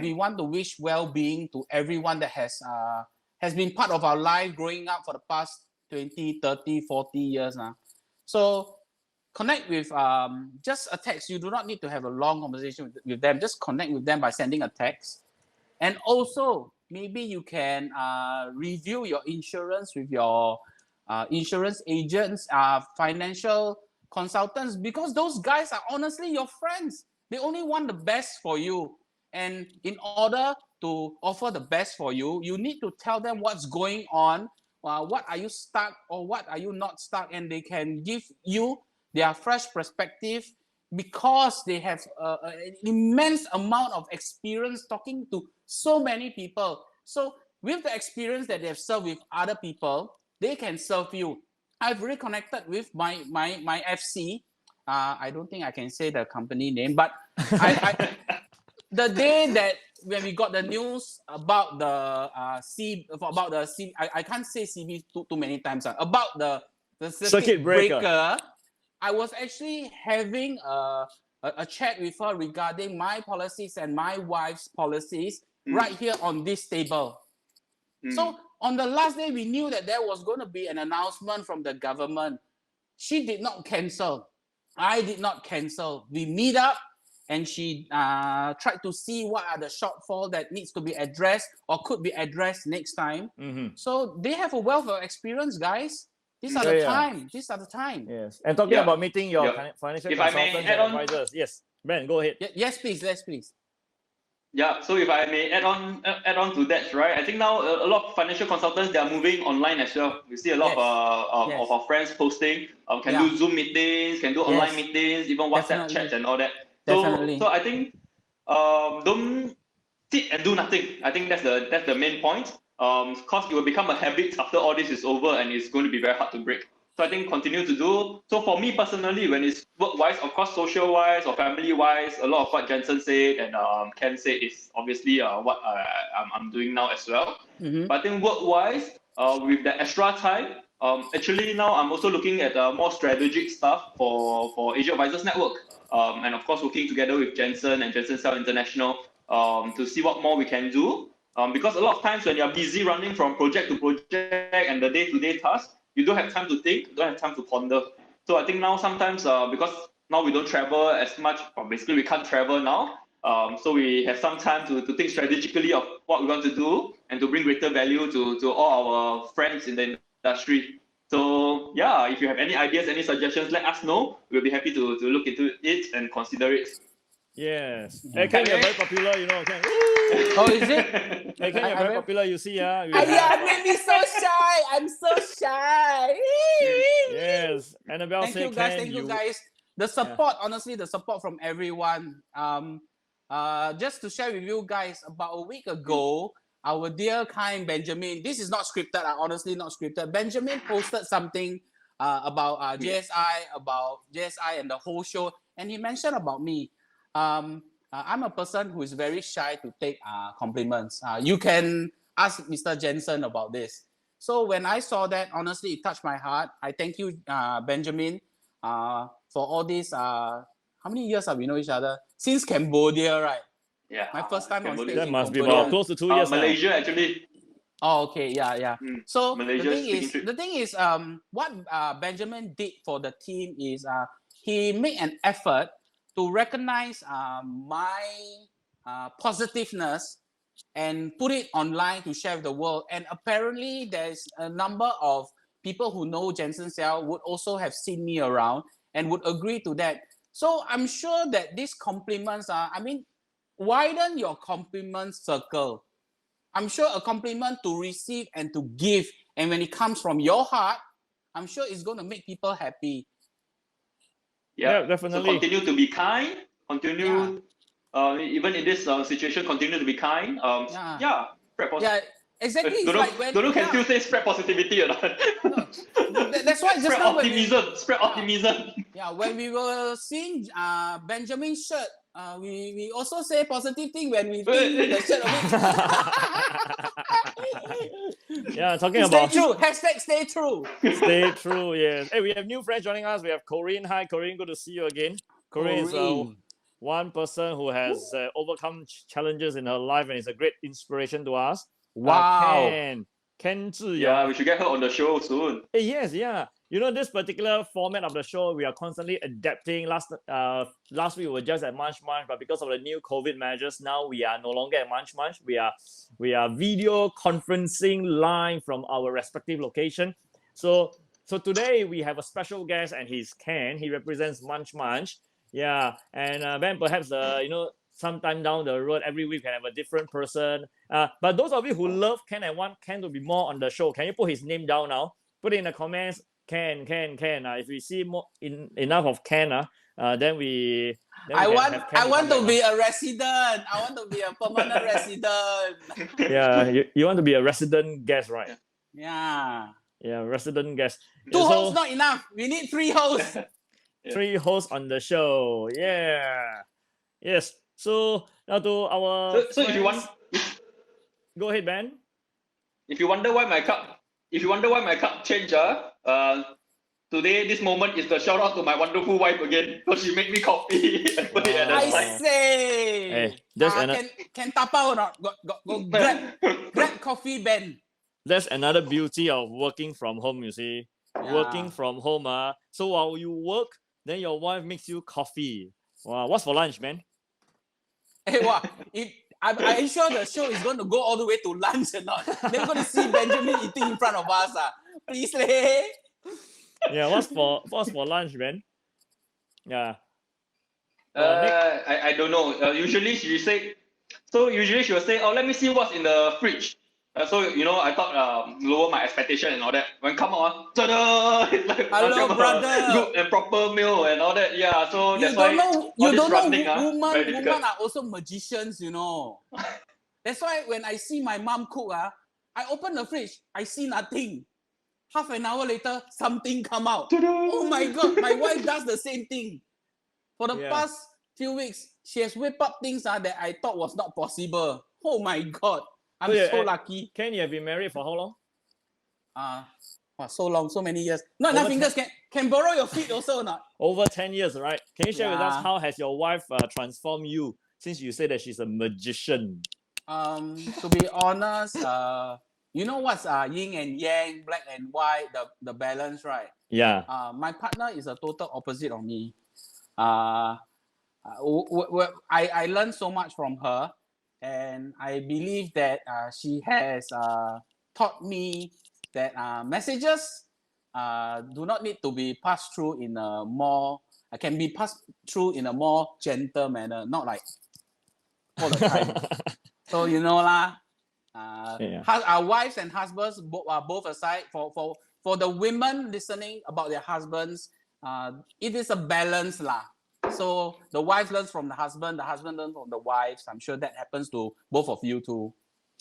we want to wish well-being to everyone that has been part of our life growing up for the past 20, 30, 40 years now. So connect with just a text. You do not need to have a long conversation with them. Just connect with them by sending a text. And also, maybe you can review your insurance with your insurance agents, financial consultants, because those guys are honestly your friends. They only want the best for you. And in order to offer the best for you, you need to tell them what's going on, what are you stuck or what are you not stuck, and they can give you their fresh perspective because they have an immense amount of experience talking to so many people. So with the experience that they have served with other people, they can serve you. I've reconnected with my FC. I don't think I can say the company name, but the day that when we got the news about the I can't say CB too many times about the circuit breaker. I was actually having a chat with her regarding my policies and my wife's policies right here on this table. So on the last day, we knew that there was going to be an announcement from the government. She did not cancel. I did not cancel. We meet up and she tried to see what are the shortfall that needs to be addressed or could be addressed next time. So they have a wealth of experience, guys. These are the time. These are the time. Yes. And talking about meeting your financial If I may consultants add and on- advisors. Yes. Ben, go ahead. Yes, please. Yes, please. Yeah, so if I may add on to that, right? I think now a lot of financial consultants, they are moving online as well. We see a lot of our friends posting, can do Zoom meetings, can do online meetings, even WhatsApp chats and all that. So I think don't sit and do nothing. I think that's the main point. Because it will become a habit after all this is over, and it's going to be very hard to break. So I think continue to do. So for me personally, when it's work-wise, of course, social-wise or family-wise, a lot of what Jensen said and Ken said is obviously what I'm doing now as well. But I think work-wise, with the extra time, actually now I'm also looking at more strategic stuff for Asia Advisors Network. And of course, working together with Jensen and Jensen Siaw International to see what more we can do. Because a lot of times when you're busy running from project to project and the day-to-day tasks, you don't have time to think, don't have time to ponder. So I think now sometimes because now we don't travel as much, or basically we can't travel now. So we have some time to think strategically of what we want to do and to bring greater value to all our friends in the industry. So yeah, if you have any ideas, any suggestions, let us know. We'll be happy to look into it and consider it. Yes. Hey, Ken, you're very popular, you know, Ken. Oh, is it? Hey, Ken, you're very popular, you see. Yeah, made me so shy. I'm so shy. Yes. Annabelle Thank you, guys. Thank you, guys. The support, honestly, the support from everyone. Just to share with you guys, about a week ago, our dear kind Benjamin, this is not scripted, honestly not scripted. Benjamin posted something about JSI and the whole show, and he mentioned about me. I'm a person who is very shy to take compliments. You can ask Mr. Jensen about this. So when I saw that, honestly, it touched my heart. I thank you, Benjamin, for all these. How many years have we know each other? Since Cambodia, right? Yeah. My first time on stage. That in must be Cambodia. about close to 2 years Malaysia, now. actually. Oh, okay, yeah. So Malaysia the thing is, what Benjamin did for the team is he made an effort to recognize my positiveness and put it online to share with the world. And apparently, there's a number of people who know Jensen Siaw would also have seen me around and would agree to that. So I'm sure that these compliments are, widen your compliment circle. I'm sure a compliment to receive and to give, and when it comes from your heart, I'm sure it's going to make people happy. Yeah, definitely. So continue to be kind. Continue, even in this situation, continue to be kind. Spread positivity. Yeah, exactly. Don't know can still say spread positivity or not. No, that's why just spread now optimism. Spread optimism. Yeah, when we were seeing Benjamin's shirt, we also say positive thing when we think the shirt of it. Yeah, talking stay about true. Hashtag stay true. Stay true, yes. Hey, we have new friends joining us. We have Corinne. Hi, Corinne. Good to see you again. Corinne is one person who has overcome challenges in her life and is a great inspiration to us. Wow. Ken Zhi. Yeah, we should get her on the show soon. Hey, yes, yeah. You know, this particular format of the show, we are constantly adapting. Last week we were just at Munch, but because of the new COVID measures, now we are no longer at Munch. We are video conferencing live from our respective location. So today we have a special guest, and he's Ken. He represents Munch. Yeah, and Ben, perhaps sometime down the road, every week we can have a different person. But those of you who love Ken and want Ken to be more on the show, can you put his name down now? Put it in the comments. Ken. If we see enough of Ken, then we. I want to be a resident. I want to be a permanent resident. Yeah, you want to be a resident guest, right? Yeah. Yeah, resident guest. Two hosts not enough. We need 3 hosts. 3 hosts on the show. Yeah. Yes. So now to our. So if you want. Go ahead, Ben. If you wonder why my cup changed, today, this moment is the shout out to my wonderful wife again because she made me coffee and put it at the I side. say. Hey, that's can tapao or not? Go grab coffee, Ben. that's another beauty of working from home, you see. Working Yeah. from home, so while you work, then your wife makes you coffee. Wow, what's for lunch, man? Hey, what? I'm sure the show is going to go all the way to lunch or not. They're going to see Benjamin eating in front of us. Please, leh. Yeah, what's for lunch, man? Yeah. I don't know. Usually she will say, oh, let me see what's in the fridge. So I thought lower my expectation and all that. When come on, ta-da! It's like Hello, brother. good and proper meal and all that. Yeah, so You that's don't why know. all You this don't know. running, very Women difficult. are also magicians. That's why when I see my mom cook, I open the fridge. I see nothing. Half an hour later, something come out. Ta-da! Oh my God! My wife does the same thing. For the Yeah. past few weeks, she has whipped up things that I thought was not possible. Oh my God! I'm So, so lucky. Ken, you have been married for how long? So long, so many years. Not Over enough fingers. Can borrow your feet also or not? Over 10 years, right? Can you share with us Yeah. how has your wife transformed you since you say that she's a magician? To be honest, you know what's yin and yang, black and white, the balance, right? Yeah. My partner is a total opposite of me. I learned so much from her, and I believe that she has taught me that messages do not need to be passed through in a more can be passed through in a more gentle manner, not like all the time. So lah, Yeah. our wives and husbands are both aside. For the women listening about their husbands, it is a balance lah. So the wife learns from the husband learns from the wives. I'm sure that happens to both of you too.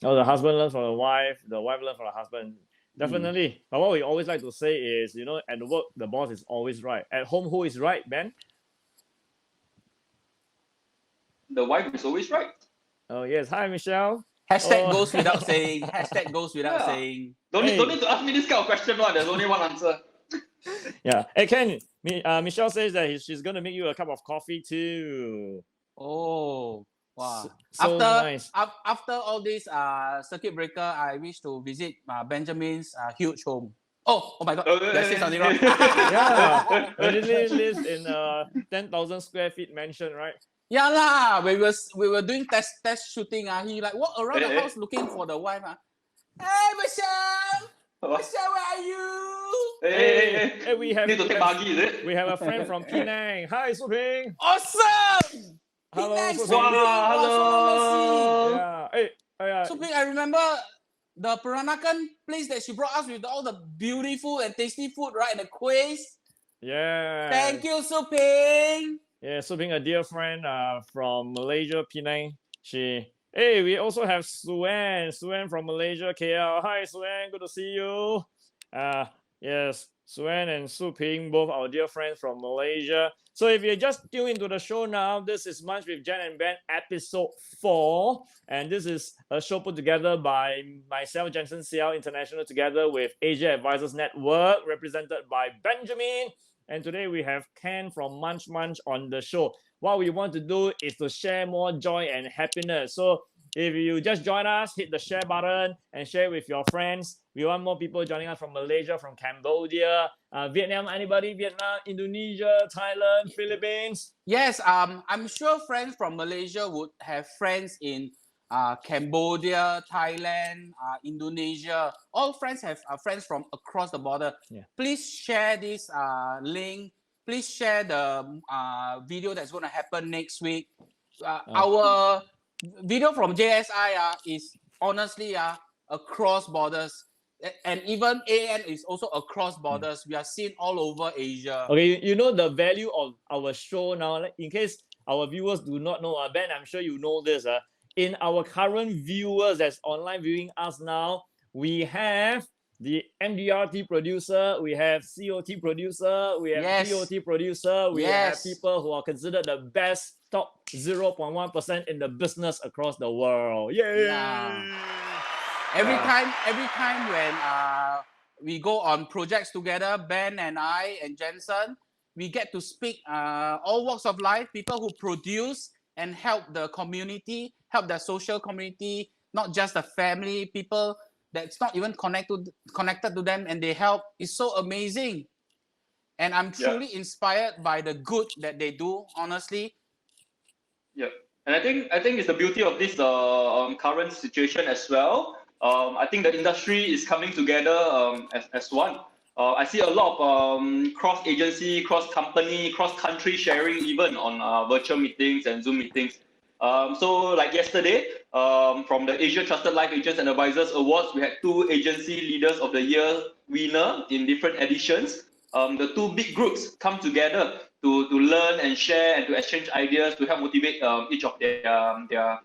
Oh, the husband learns from the wife learns from the husband. Definitely. But what we always like to say is, at work, the boss is always right. At home, who is right, Ben? The wife is always right. Oh, yes. Hi, Michelle. Hashtag goes without saying. Hashtag goes without Yeah. saying. Don't need to ask me this kind of question, lah. There's only one answer. Yeah. Hey, Ken, Michelle says that she's going to make you a cup of coffee too. Oh, wow. So nice. After all this circuit breaker, I wish to visit Benjamin's huge home. Oh my God. Did I say something wrong? Yeah. Originally lives in a 10,000 square feet mansion, right? Yeah lah. We were doing test shooting. He like walk around the house looking for the wife. Hey Michelle! Michelle, where are you? Hey, we have need to take buggy, is it? We have a friend from Penang. Hi, Su Ping. Awesome! Hello, Penang, Su Su Ping. Ping. Hello. Yeah. Hey, Su Ping, I remember the Peranakan place that she brought us with all the beautiful and tasty food, right? And the quiz. Yeah. Thank you, Su Ping. Yeah, Su Ping, a dear friend from Malaysia, Penang. Hey, we also have Suen from Malaysia, KL. Hi, Suen, good to see you. Yes, Suen and Su Ping, both our dear friends from Malaysia. So if you just tuned into the show now, this is Munch with Jen and Ben, episode 4. And this is a show put together by myself, Jensen Siaw International, together with Asia Advisors Network, represented by Benjamin. And today we have Ken from Munch on the show. What we want to do is to share more joy and happiness. So if you just join us, hit the share button and share with your friends. We want more people joining us from Malaysia, from Cambodia, Vietnam, anybody? Vietnam, Indonesia, Thailand, Philippines? Yes, I'm sure friends from Malaysia would have friends in Cambodia, Thailand, Indonesia. All friends have friends from across the border. Yeah. Please share this link. Please share the video that's going to happen next week. Our video from JSI is honestly across borders. And even AN is also across borders. We are seen all over Asia. Okay, you know the value of our show now. In case our viewers do not know, Ben, I'm sure you know this. In our current viewers that's online viewing us now, we have the MDRT producer, we have COT producer, we have POT producer, we have people who are considered the best top 0.1% in the business across the world. Yay! Yeah. Every time when we go on projects together, Ben and I and Jensen. We get to speak all walks of life, people who produce and help the community, help the social community, not just the family, people that's not even connected to them, and they help. It's so amazing. And I'm truly inspired by the good that they do, honestly. Yeah, and I think it's the beauty of this current situation as well. I think the industry is coming together as one. I see a lot of cross-agency, cross-company, cross-country sharing even on virtual meetings and Zoom meetings. So like yesterday, from the Asia Trusted Life Agents and Advisors Awards, we had 2 agency leaders of the year winner in different editions. The 2 big groups come together to learn and share and to exchange ideas to help motivate each of their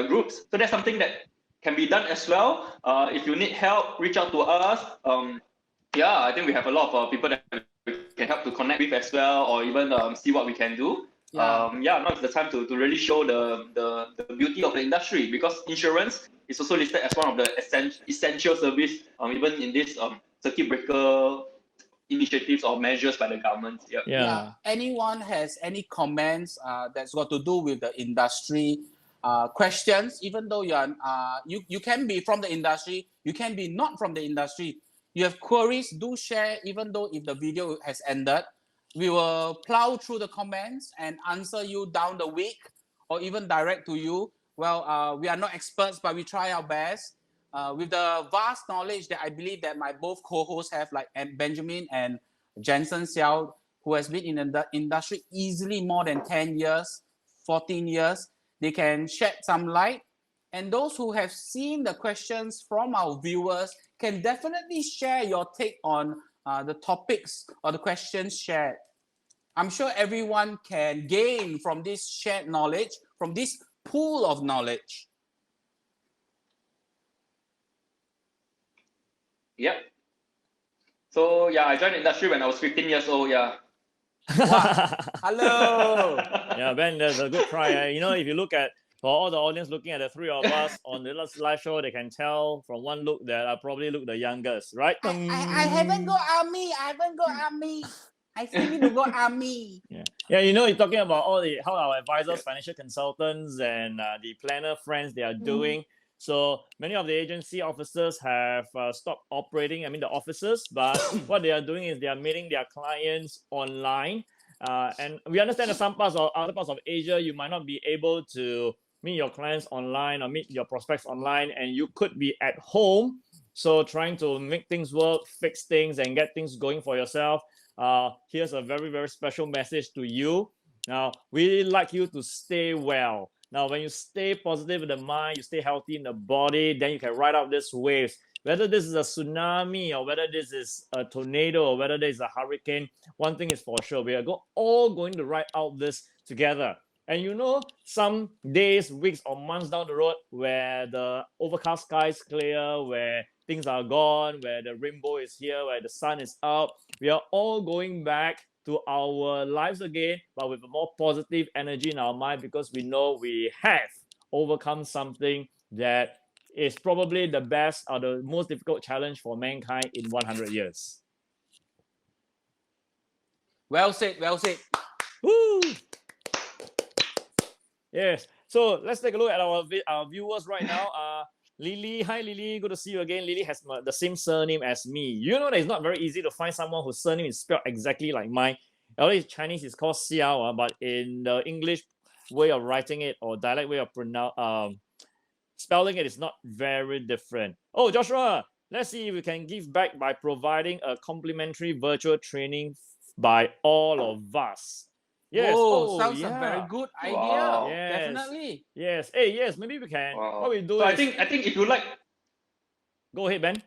groups. So that's something that can be done as well. If you need help, reach out to us. I think we have a lot of people that we can help to connect with as well, or even see what we can do. Now is the time to really show the beauty of the industry, because insurance is also listed as one of the essential service, even in this circuit breaker initiatives or measures by the government. Anyone has any comments that's got to do with the industry, questions, even though you can be from the industry, you can be not from the industry. You have queries, do share, even though if the video has ended. We will plow through the comments and answer you down the week, or even direct to you. Well, we are not experts, but we try our best. With the vast knowledge that I believe that my both co-hosts have, like Benjamin and Jensen Siaw, who has been in the industry easily more than 10 years, 14 years, they can shed some light. And those who have seen the questions from our viewers can definitely share your take on the topics or the questions shared. I'm sure everyone can gain from this shared knowledge, from this pool of knowledge. Yep. So I joined the industry when I was 15 years old. Wow. Hello. Ben, there's a good try. If you look at, for all the audience looking at the 3 of us on the last live show, they can tell from one look that I probably look the youngest, right? I haven't got army. I still need to go army. You're talking about how our advisors, financial consultants, and the planner friends, they are doing. So many of the agency officers have stopped operating, the officers, but what they are doing is they are meeting their clients online. And we understand that some parts or other parts of Asia, you might not be able to meet your clients online or meet your prospects online, and you could be at home. So trying to make things work, fix things, and get things going for yourself. Here's a very, very special message to you. Now, we like you to stay well. Now, when you stay positive in the mind, you stay healthy in the body, then you can ride out these waves. Whether this is a tsunami or whether this is a tornado or whether this is a hurricane, one thing is for sure, we are all going to ride out this together. And some days, weeks, or months down the road where the overcast sky is clear, where things are gone, where the rainbow is here, where the sun is out, we are all going back to our lives again, but with a more positive energy in our mind, because we know we have overcome something that is probably the best or the most difficult challenge for mankind in 100 years. Well said. Woo! Yes. So let's take a look at our viewers right now. Lily, hi Lily, good to see you again. Lily has the same surname as me. You know that it's not very easy to find someone whose surname is spelled exactly like mine. Although in Chinese it's called Siaw, but in the English way of writing it or dialect way of spelling it is not very different. Oh, Joshua, let's see if we can give back by providing a complimentary virtual training by all of us. Yes. Sounds a very good idea. Wow. Yes. Definitely. Yes. Hey, yes, maybe we can. Wow. What we do so is... I think if you like... Go ahead, Ben.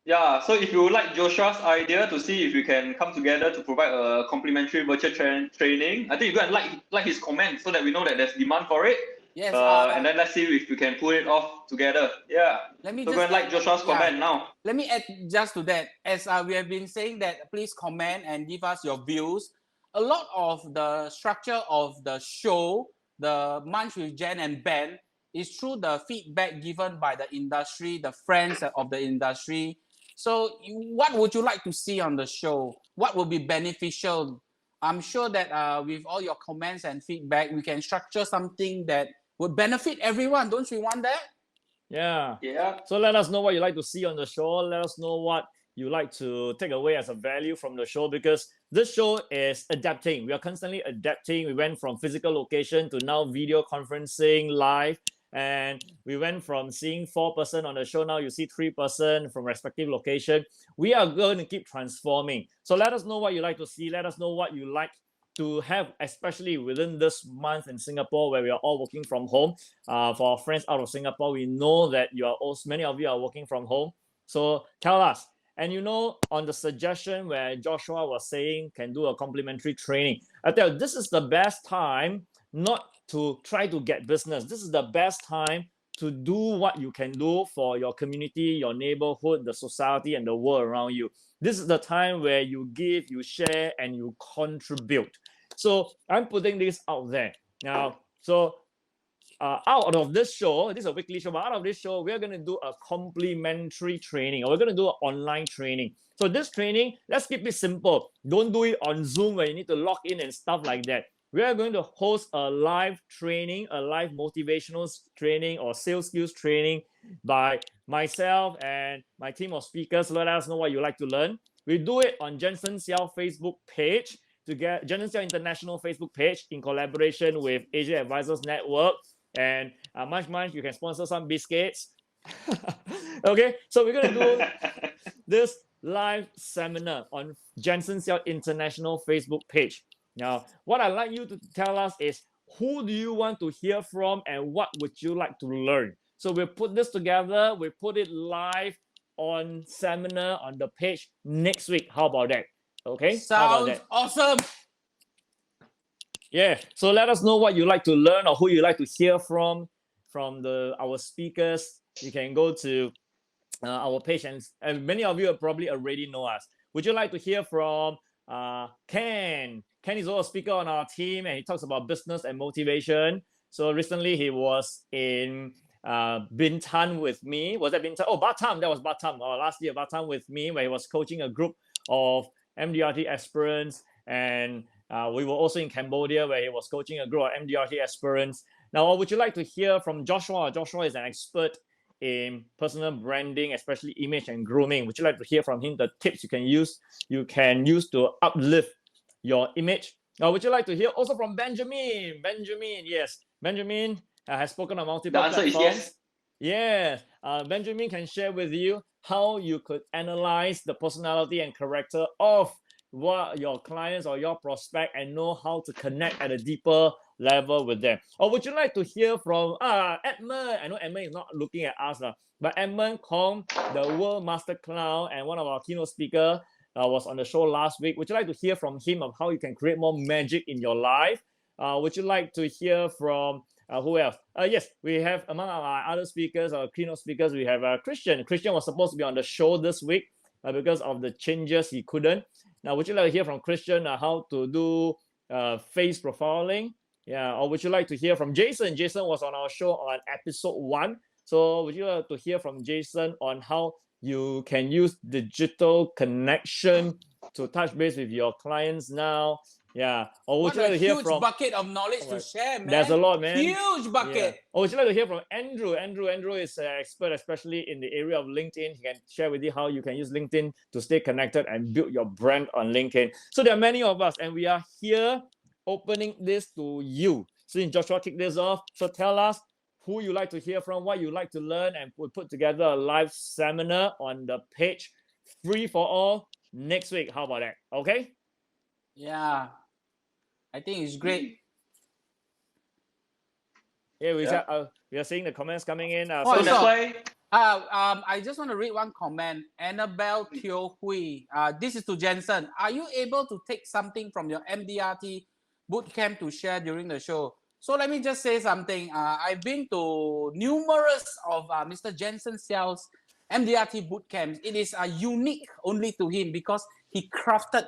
Yeah, so if you like Joshua's idea to see if we can come together to provide a complimentary virtual training, I think you go and like his comment so that we know that there's demand for it. Yes. And then let's see if we can pull it off together. Yeah. Let me so go and like Joshua's comment now. Let me add just to that. As we have been saying that, please comment and give us your views. A lot of the structure of the show, the Munch with Jen and Ben, is through the feedback given by the industry, the friends of the industry. So what would you like to see on the show? What will be beneficial? I'm sure that with all your comments and feedback, we can structure something that would benefit everyone. Don't you want that? Yeah. Yeah. So let us know what you like to see on the show. Let us know what you like to take away as a value from the show, because this show is adapting. We are constantly adapting. We went from physical location to now video conferencing live. And we went from seeing 4% on the show. Now you see 3% from respective location. We are going to keep transforming. So let us know what you like to see. Let us know what you like to have, especially within this month in Singapore, where we are all working from home. For our friends out of Singapore, we know that you are also, many of you are working from home. So tell us. And you know, on the suggestion where Joshua was saying can do a complimentary training, I tell you, this is the best time not to try to get business. This is the best time to do what you can do for your community, your neighborhood, the society, and the world around you. This is the time where you give, you share, and you contribute. So I'm putting this out there now. So out of this show, this is a weekly show, but out of this show, we're going to do a complimentary training, or we're going to do an online training. So this training, let's keep it simple. Don't do it on Zoom where you need to log in and stuff like that. We are going to host a live training, a live motivational training or sales skills training by myself and my team of speakers. Let us know what you like to learn. We do it on Jensen Siaw Facebook page, to get Jensen Siaw International Facebook page in collaboration with Asia Advisors Network. And Munch, you can sponsor some biscuits. Okay, so we're going to do this live seminar on Jensen Siaw International Facebook page. Now, what I'd like you to tell us is, who do you want to hear from and what would you like to learn? So we'll put this together. We'll put it live on seminar on the page next week. How about that? Okay? Sounds awesome. Yeah. So let us know what you like to learn or who you like to hear from our speakers. You can go to our page, and many of you probably already know us. Would you like to hear from Ken? Ken is also a speaker on our team, and he talks about business and motivation. So recently he was in Bintan with me. Was that Bintan? Oh, Batam. That was Batam. Last year, Batam with me, where he was coaching a group of MDRT aspirants. And we were also in Cambodia, where he was coaching a group of MDRT aspirants. Now, would you like to hear from Joshua? Joshua is an expert in personal branding, especially image and grooming. Would you like to hear from him the tips you can use to uplift your image? Would you like to hear also from Benjamin? Yes, Benjamin has spoken on multiple platforms. The answer is yes. Benjamin can share with you how you could analyze the personality and character of what your clients or your prospect and know how to connect at a deeper level with them. Or would you like to hear from Edmund? I know Edmund is not looking at us, but Edmund Kong, the World Master Clown and one of our keynote speakers, was on the show last week. Would you like to hear from him of how you can create more magic in your life? Would you like to hear from who else? Yes, we have among our other speakers, our keynote speakers, we have Christian. Christian was supposed to be on the show this week because of the changes he couldn't. Now, would you like to hear from Christian how to do face profiling? Yeah, or would you like to hear from Jason? Jason was on our show on episode 1. So would you like to hear from Jason on how you can use digital connection to touch base with your clients now? Yeah. Or would you like to hear from... huge bucket of knowledge to share, man. There's a lot, man. Huge bucket. Yeah. Or would you like to hear from Andrew? Andrew is an expert, especially in the area of LinkedIn. He can share with you how you can use LinkedIn to stay connected and build your brand on LinkedIn. So there are many of us, and we are here opening this to you. Since Joshua kicked this off, so tell us who you like to hear from, what you like to learn, and we'll put together a live seminar on the page, free for all, next week. How about that? Okay? Yeah, I think it's great. Yeah, we are seeing the comments coming in. So that's why. I just want to read one comment. Annabelle Teo Hui. This is to Jensen. Are you able to take something from your MDRT bootcamp to share during the show? So let me just say something. I've been to numerous of Mr. Jensen Siaw's MDRT bootcamps. It is unique only to him because he crafted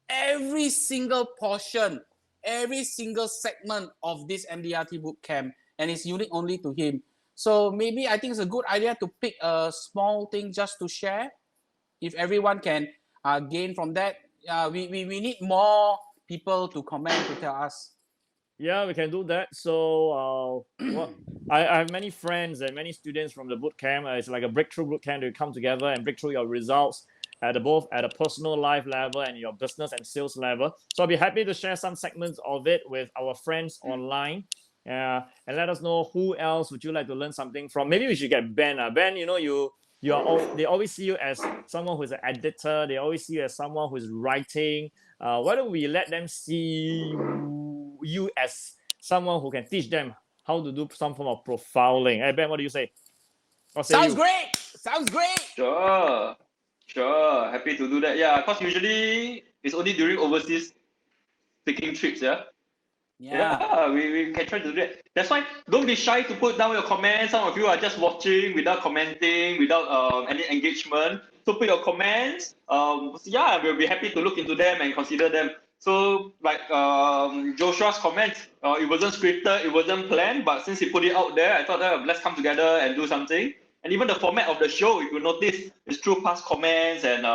every single portion, every single segment of this MDRT bootcamp, and it's unique only to him. So maybe I think it's a good idea to pick a small thing just to share. If everyone can gain from that, we need more people to comment to tell us. Yeah, we can do that. So I have many friends and many students from the boot camp. It's like a breakthrough boot camp to come together and break through your results both at a personal life level and your business and sales level. So I'll be happy to share some segments of it with our friends online. And let us know who else would you like to learn something from. Maybe we should get Ben. Ben, they always see you as someone who's an editor. They always see you as someone who's writing. Why don't we let them see you as someone who can teach them how to do some form of profiling? Hey Ben, what do you say? Sounds great. Sounds great. Sure. Happy to do that. Yeah, because usually it's only during overseas speaking trips. Yeah, we can try to do that. That's why don't be shy to put down your comments. Some of you are just watching without commenting, without any engagement. So put your comments. Yeah, we'll be happy to look into them and consider them. So like Joshua's comments, it wasn't scripted, it wasn't planned, but since he put it out there, I thought let's come together and do something. And even the format of the show, if you notice, is through past comments and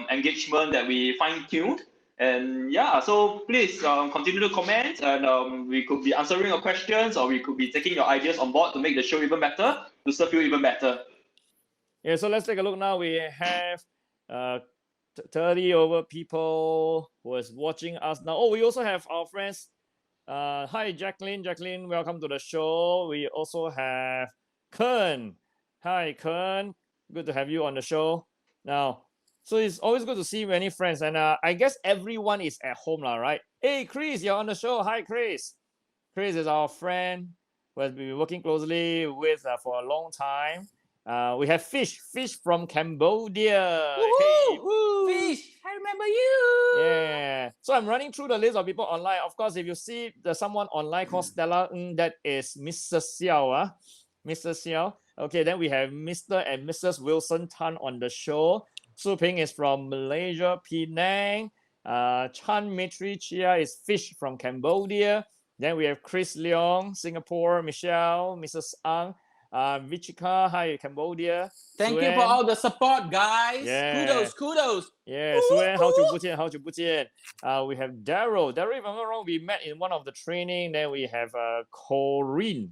engagement that we fine-tuned. And yeah, so please continue to comment, and we could be answering your questions, or we could be taking your ideas on board to make the show even better, to serve you even better. Yeah, so let's take a look now. We have 30 over people who is watching us now. Oh, we also have our friends. Hi, Jacqueline. Jacqueline, welcome to the show. We also have Kern. Hi, Kern. Good to have you on the show. Now, so it's always good to see many friends. And I guess everyone is at home now, right? Hey, Chris, you're on the show. Hi, Chris. Chris is our friend who has been working closely with for a long time. We have Fish from Cambodia. Woo-hoo! Hey, woo! Fish, I remember you. Yeah. So I'm running through the list of people online. Of course, if you see there's someone online called Stella, that is Mr. Siaw. Mr. Siaw. Okay, then we have Mr. and Mrs. Wilson Tan on the show. Su Ping is from Malaysia, Penang. Chan Mitri Chia is Fish from Cambodia. Then we have Chris Leong, Singapore, Michelle, Mrs. Ang, Vichika, hi, Cambodia. Thank you for all the support, guys. Yeah. Kudos. Yeah, Suen, 好久不见, 好久不见. We have Daryl. Daryl, if I'm not wrong, we met in one of the training. Then we have Corinne.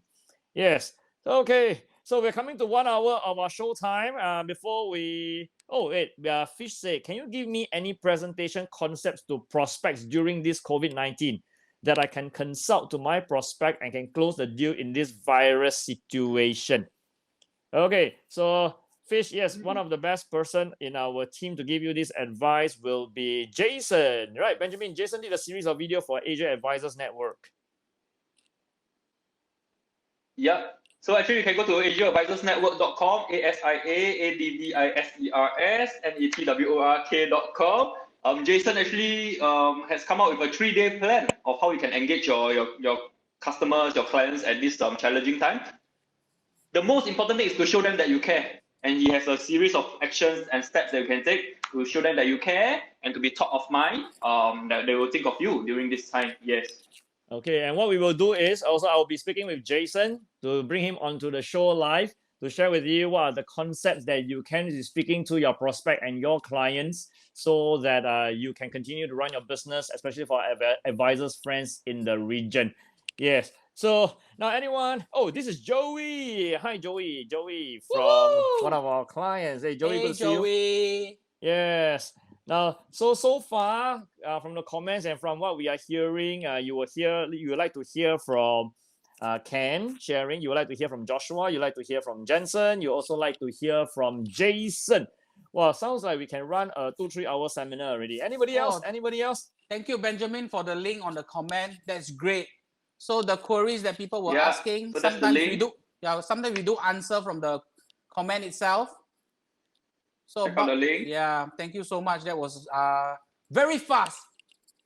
Yes. Okay. So we're coming to 1 hour of our show time. Before we... Oh, wait. Fish say, can you give me any presentation concepts to prospects during this COVID-19 that I can consult to my prospect and can close the deal in this virus situation? Okay. So Fish, yes, one of the best person in our team to give you this advice will be Jason. Right, Benjamin? Jason did a series of video for Asia Advisors Network. Yeah. So actually, you can go to asiaadvisorsnetwork.com, asiaadvisorsnetwork.com. Jason actually has come out with a 3-day plan of how you can engage your customers, your clients at this challenging time. The most important thing is to show them that you care. And he has a series of actions and steps that you can take to show them that you care and to be top of mind, that they will think of you during this time. Yes. Okay, and what we will do is also I'll be speaking with Jason to bring him onto the show live to share with you what are the concepts that you can be speaking to your prospect and your clients so that you can continue to run your business, especially for advisors, friends in the region. Yes. So now anyone, oh, this is Joey. Hi, Joey. Joey from Woo-hoo! one of our clients. Hey, Joey, Hey, good to see you. Joey. Yes. Now, so far from the comments and from what we are hearing, you would like to hear from Ken sharing. You would like to hear from Joshua. You like to hear from Jensen. You also like to hear from Jason. Well, sounds like we can run a 2-3 hour seminar already. Anybody else? Anybody else? Thank you, Benjamin, for the link on the comment. That's great. So the queries that people were asking, so sometimes we do. Yeah, sometimes we do answer from the comment itself. So, check out the link. Yeah, thank you so much. That was very fast.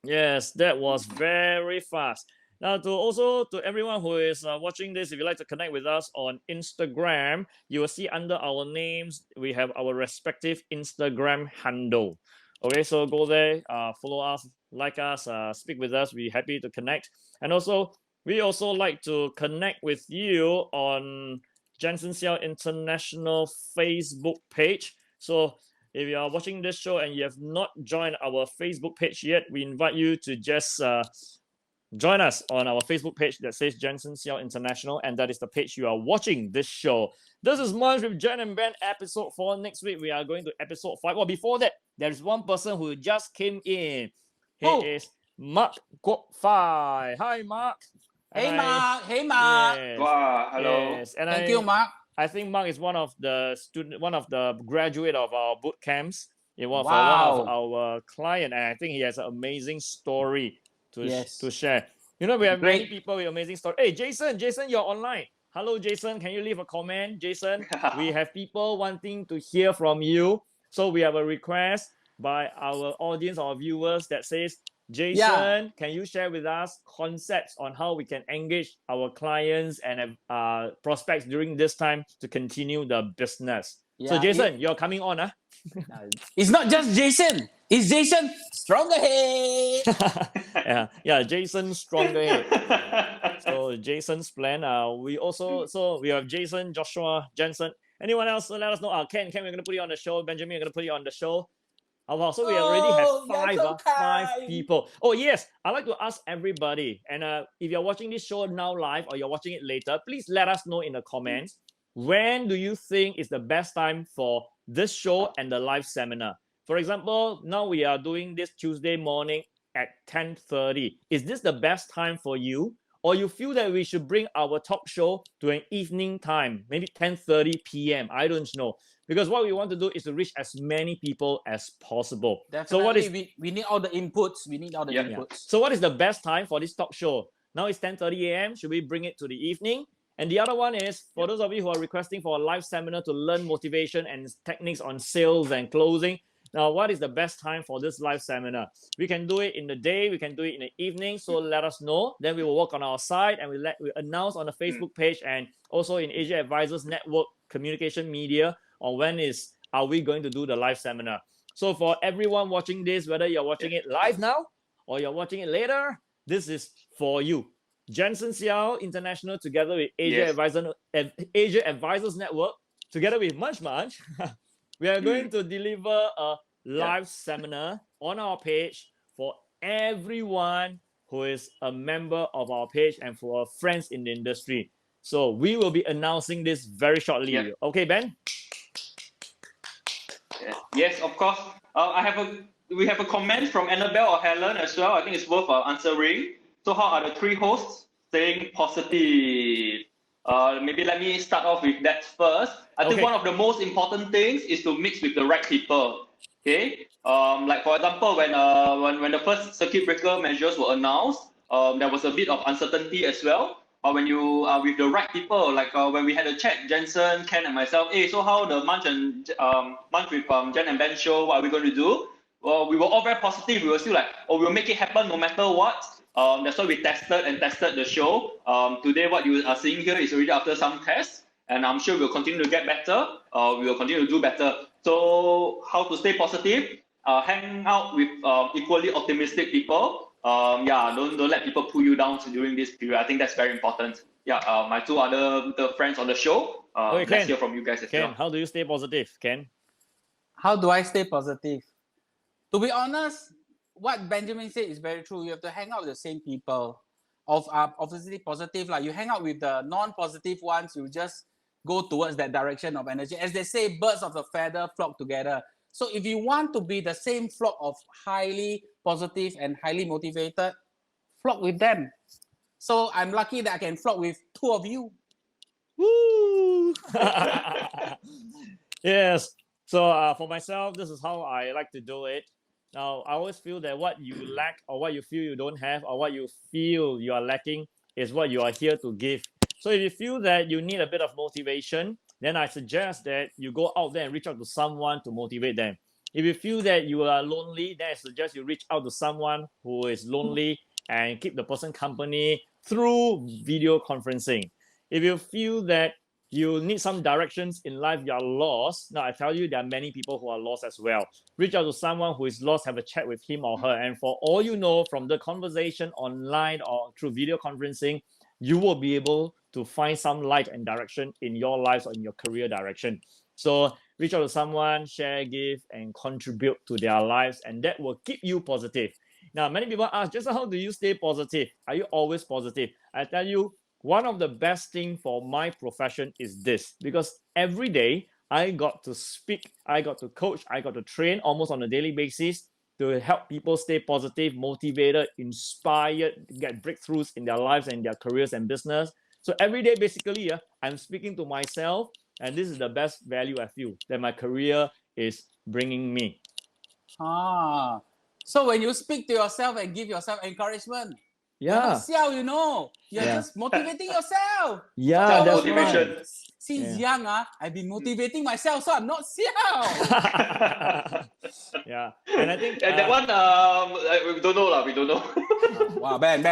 Yes, that was very fast. Now, to everyone who is watching this, if you'd like to connect with us on Instagram, you will see under our names, we have our respective Instagram handle. Okay, so go there, follow us, like us, speak with us. We're happy to connect. And also, we also like to connect with you on Jensen Siaw International Facebook page. So if you are watching this show and you have not joined our Facebook page yet, we invite you to just join us on our Facebook page that says Jensen Siaw International, and that is the page you are watching this show. This is Munch with Jen and Ben, episode 4. Next week, we are going to episode 5. Well, before that, there is one person who just came in. He is Mark Kwok Fai. Hi, Mark. Hey, Mark. Hey, Mark. Yes, Wow, hello. yes. And Thank you, Mark. I think Mark is one of the graduate of our boot camps. For one Wow. of our client, and I think he has an amazing story Yes. to share. You know, we have many Great. people with amazing story. Hey, Jason, you're online. Hello, Jason. Can you leave a comment? Jason, we have people wanting to hear from you. So we have a request by our audience, our viewers, that says, Jason, can you share with us concepts on how we can engage our clients and prospects during this time to continue the business? So, Jason, you're coming on, huh? It's not just Jason. It's Jason Stronger Head. yeah, Jason Stronger Head. So Jason's plan. We have Jason, Joshua, Jensen. Anyone else? Let us know. Ken, we're gonna put you on the show. Benjamin, we're gonna put you on the show. So we already have five people. Oh yes, I'd like to ask everybody. And if you're watching this show now live or you're watching it later, please let us know in the comments. When do you think is the best time for this show and the live seminar? For example, now we are doing this Tuesday morning at 10:30. Is this the best time for you? Or you feel that we should bring our talk show to an evening time, maybe 10:30 p.m. I don't know. Because what we want to do is to reach as many people as possible. Definitely, so what is we need all the inputs. So what is the best time for this talk show? Now it's 10:30 a.m. Should we bring it to the evening? And the other one is, for those of you who are requesting for a live seminar to learn motivation and techniques on sales and closing, now what is the best time for this live seminar? We can do it in the day, we can do it in the evening, so let us know. Then we will work on our side and we announce on the Facebook page and also in Asia Advisors Network communication media on when are we going to do the live seminar. So for everyone watching this, whether you're watching it live now or you're watching it later, this is for you. Jensen Siaw International together with Asia Advisors Network together with Munch, we are going to deliver a live seminar on our page for everyone who is a member of our page and for our friends in the industry. So we will be announcing this very shortly. Okay, Ben? Yes, of course. We have a comment from Annabelle or Helen as well. I think it's worth answering. So how are the three hosts staying positive? Maybe let me start off with that first. I think one of the most important things is to mix with the right people. Okay, like for example, when the first circuit breaker measures were announced, there was a bit of uncertainty as well. But when you are with the right people, like when we had a chat, Jensen, Ken, and myself, hey, so how the Munch with Jen and Ben show? What are we going to do? Well, we were all very positive. We were still like, oh, we'll make it happen no matter what. That's why we tested the show. Today, what you are seeing here is already after some tests, and I'm sure we'll continue to get better. We will continue to do better. So, how to stay positive? Hang out with equally optimistic people. Don't let people pull you down during this period. I think that's very important. My two other friends on the show. Let's hear from you guys as well. Ken, how do you stay positive, Ken? How do I stay positive? To be honest, what Benjamin said is very true. You have to hang out with the same people. Obviously positive. Like you hang out with the non-positive ones, you just go towards that direction of energy. As they say, birds of a feather flock together. So if you want to be the same flock of highly positive and highly motivated, flock with them. So I'm lucky that I can flock with two of you. Woo! Yes. So for myself, this is how I like to do it. Now, I always feel that what you lack or what you feel you don't have or what you feel you are lacking is what you are here to give. So if you feel that you need a bit of motivation, then I suggest that you go out there and reach out to someone to motivate them. If you feel that you are lonely, then I suggest you reach out to someone who is lonely and keep the person company through video conferencing. If you feel that you need some directions in life, you are lost. Now, I tell you, there are many people who are lost as well. Reach out to someone who is lost, have a chat with him or her. And for all you know, from the conversation online or through video conferencing, you will be able to find some light and direction in your lives or in your career direction. So reach out to someone, share, give, and contribute to their lives, and that will keep you positive. Now, many people ask, just how do you stay positive? Are you always positive? I tell you, one of the best things for my profession is this, because every day I got to speak, I got to coach, I got to train almost on a daily basis to help people stay positive, motivated, inspired, get breakthroughs in their lives and their careers and business. So every day, basically, I'm speaking to myself, and this is the best value I feel that my career is bringing me. So when you speak to yourself and give yourself encouragement, you're Yeah. not siao, you know. You're just motivating yourself. Yeah, So that's motivation. right. Since young, I've been motivating myself, so I'm not siao. Yeah, and I think And that one, we don't know lah. We don't know. Wow, Ben.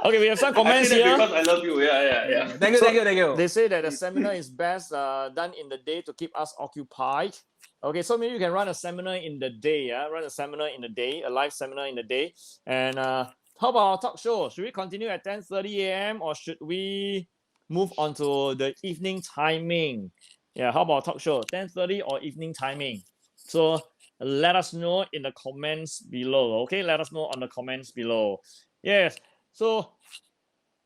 okay, we have some I comments say that here. because I love you. Yeah. Thank you. They say that the seminar is best done in the day to keep us occupied. Okay, so maybe you can run a seminar in the day. Run a seminar in the day, a live seminar in the day. And how about our talk show? Should we continue at 10:30 a.m. or should we move on to the evening timing? Yeah, how about talk show? 10:30 or evening timing? So let us know in the comments below. Okay, let us know on the comments below. Yes. So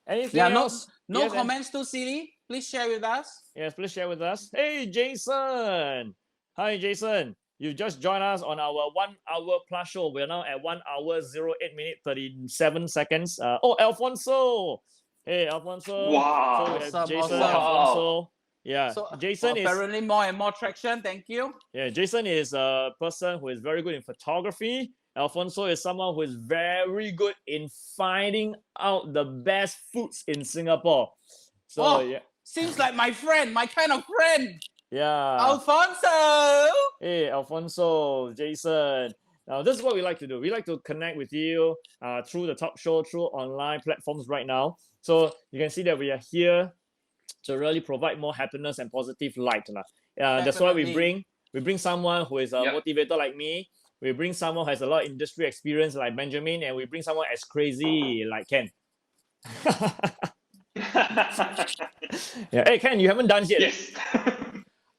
anything else? No Yes, comments too silly. Please share with us. Yes, please share with us. Hey, Jason. Hi, Jason. You just joined us on our 1 hour plus show. We're now at 1 hour, 08 minute, 37 seconds. Alfonso. Hey, Alfonso. Wow. So we have Awesome, Jason, awesome. Alfonso. Yeah, So Jason is apparently more and more traction. Thank you. Jason is a person who is very good in photography. Alfonso is someone who is very good in finding out the best foods in Singapore. So yeah, seems like my friend, my kind of friend. yeah. Alfonso. Hey, Alfonso, Jason. Now, this is what we like to do. We like to connect with you through the talk show, through online platforms right now. So you can see that we are here to really provide more happiness and positive light. That's why we bring someone who is a motivator like me. We bring someone who has a lot of industry experience like Benjamin, and we bring someone as crazy like Ken. Yeah. Hey, Ken, you haven't danced yet. Yes.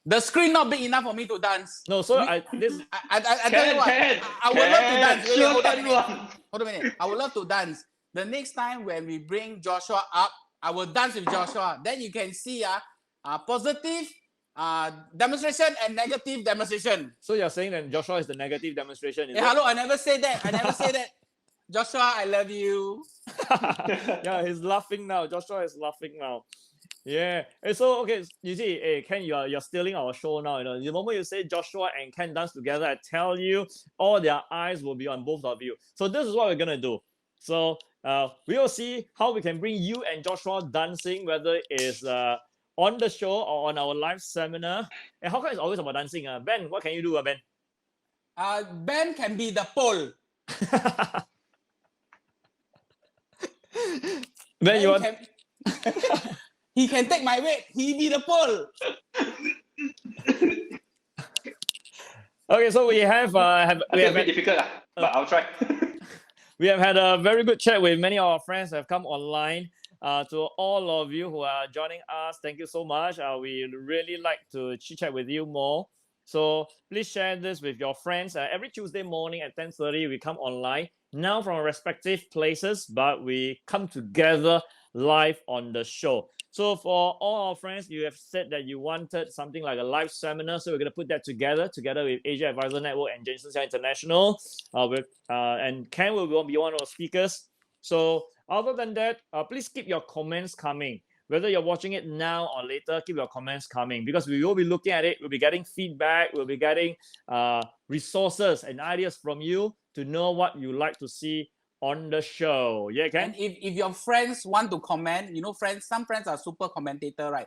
The screen not big enough for me to dance. No, so I tell you what, I would love to dance. Hold a minute. I would love to dance. The next time when we bring Joshua up, I will dance with Joshua. Then you can see positive demonstration and negative demonstration. So you're saying that Joshua is the negative demonstration? Hello, I never say that. Joshua, I love you. Yeah, he's laughing now. Joshua is laughing now. Yeah. And so okay, you see, hey Ken, you're stealing our show now. You know, the moment you say Joshua and Ken dance together, I tell you, all their eyes will be on both of you. So this is what we're gonna do. So we will see how we can bring you and Joshua dancing, whether it's on the show or on our live seminar. And how come it's always about dancing? Ben, what can you do, Ben? Ben can be the pole. Ben, you want? He can take my weight. He be the pole. Okay, so we have we have difficult, but I'll try. We have had a very good chat with many of our friends who have come online. To all of you who are joining us, thank you so much. We really like to chit chat with you more. So please share this with your friends. Every Tuesday morning at 10:30, we come online, now from our respective places, but we come together live on the show. So for all our friends, you have said that you wanted something like a live seminar. So we're going to put that together with Asia Advisor Network and Jensen Siaw International. And Ken will be one of our speakers. So other than that, please keep your comments coming. Whether you're watching it now or later, keep your comments coming because we will be looking at it. We'll be getting feedback. We'll be getting resources and ideas from you to know what you like to see on the show. Yeah, Ken? And if your friends want to comment, some friends are super commentator, right?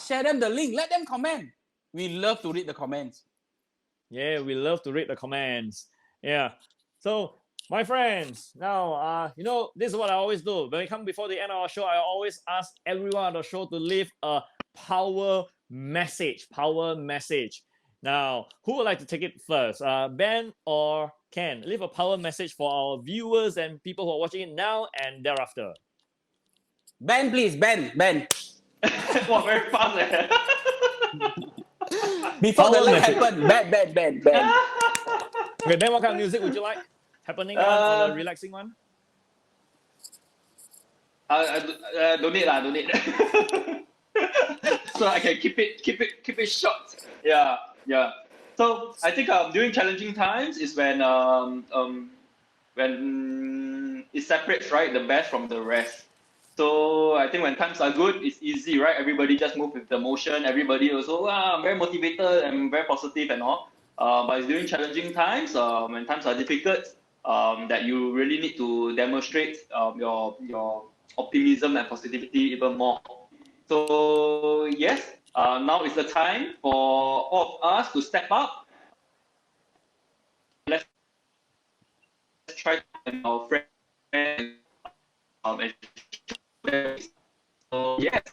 Share them the link. Let them comment. We love to read the comments. Yeah, we love to read the comments. Yeah. So, my friends, now, this is what I always do. When we come before the end of our show, I always ask everyone on the show to leave a power message. Now, who would like to take it first? Ben or Ken? Leave a power message for our viewers and people who are watching it now and thereafter. Ben, please, Ben. Wow, very fast. Before the Power light magic. happen, Ben. Okay, Ben, what kind of music would you like? Happening one or the relaxing one? Don't need. So I can keep it short. Yeah. So I think during challenging times is when it separates, right, the best from the rest. So I think when times are good, it's easy, right? Everybody just move with the motion. Everybody also, I'm very motivated and very positive and all. But it's during challenging times, when times are difficult, that you really need to demonstrate your optimism and positivity even more. So yes, now is the time for all of us to step up. Let's try to help our friends and so yes,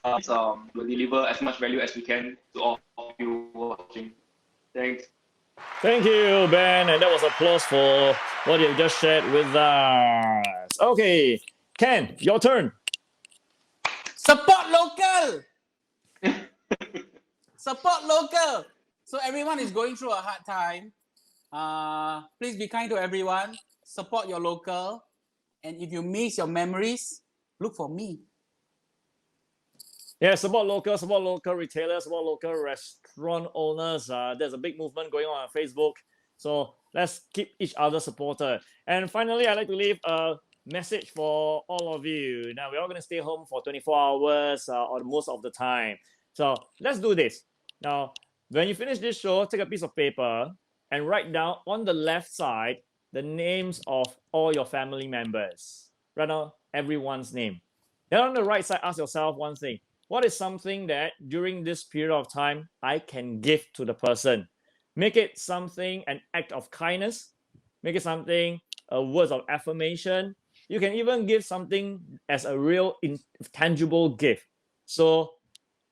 we'll deliver as much value as we can to all of you watching. Thanks. Thank you, Ben. And that was applause for what you just shared with us. Okay, Ken, your turn. Support local. Support local. So everyone is going through a hard time. Please be kind to everyone. Support your local. And if you miss your memories, look for me. Yeah, support local retailers, support local restaurant owners. There's a big movement going on Facebook. So let's keep each other supported. And finally, I'd like to leave a message for all of you. Now, we're all going to stay home for 24 hours or most of the time. So let's do this. Now, when you finish this show, take a piece of paper and write down on the left side the names of all your family members. Write down everyone's name. Then on the right side, ask yourself one thing. What is something that during this period of time I can give to the person? Make it something, an act of kindness. Make it something, a words of affirmation. You can even give something as a real tangible gift. So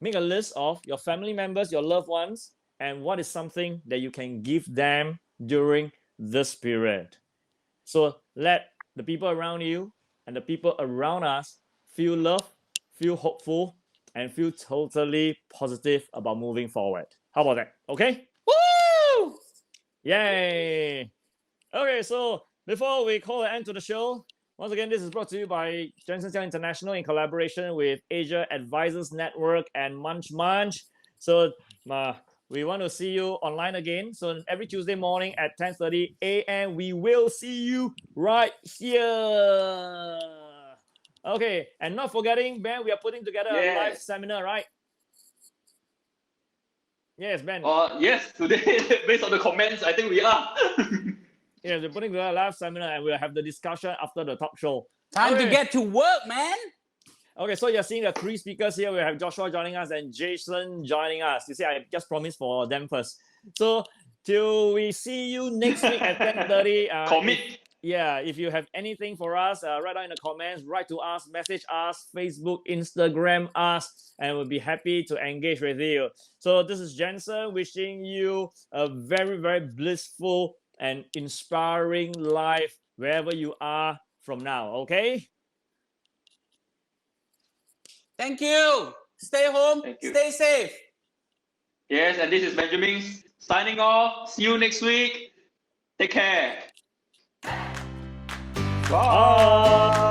make a list of your family members, your loved ones, and what is something that you can give them during this period. So let the people around you and the people around us feel love, feel hopeful, and feel totally positive about moving forward. How about that? Okay? Woo! Yay! Okay, so before we call an end to the show, once again, this is brought to you by Jensen Siaw International in collaboration with Asia Advisors Network and Munch. So we want to see you online again. So every Tuesday morning at 10:30 a.m., we will see you right here. Okay, and not forgetting, Ben, we are putting together a live seminar, right? Yes, Ben. Yes, today, based on the comments, I think we are. Yes, we're putting together a live seminar and we'll have the discussion after the talk show. Time to get to work, man. Okay, so you're seeing the three speakers here. We have Joshua joining us and Jason joining us. You see, I just promised for them first. So till we see you next week at 10:30. Commit. If you have anything for us, write down in the comments, write to us, message us, Facebook, Instagram us, and we'll be happy to engage with you. So this is Jensen wishing you a very, very blissful and inspiring life wherever you are from now, okay? Thank you. Stay home. Stay safe. Yes, and this is Benjamin signing off. See you next week. Take care. Bye.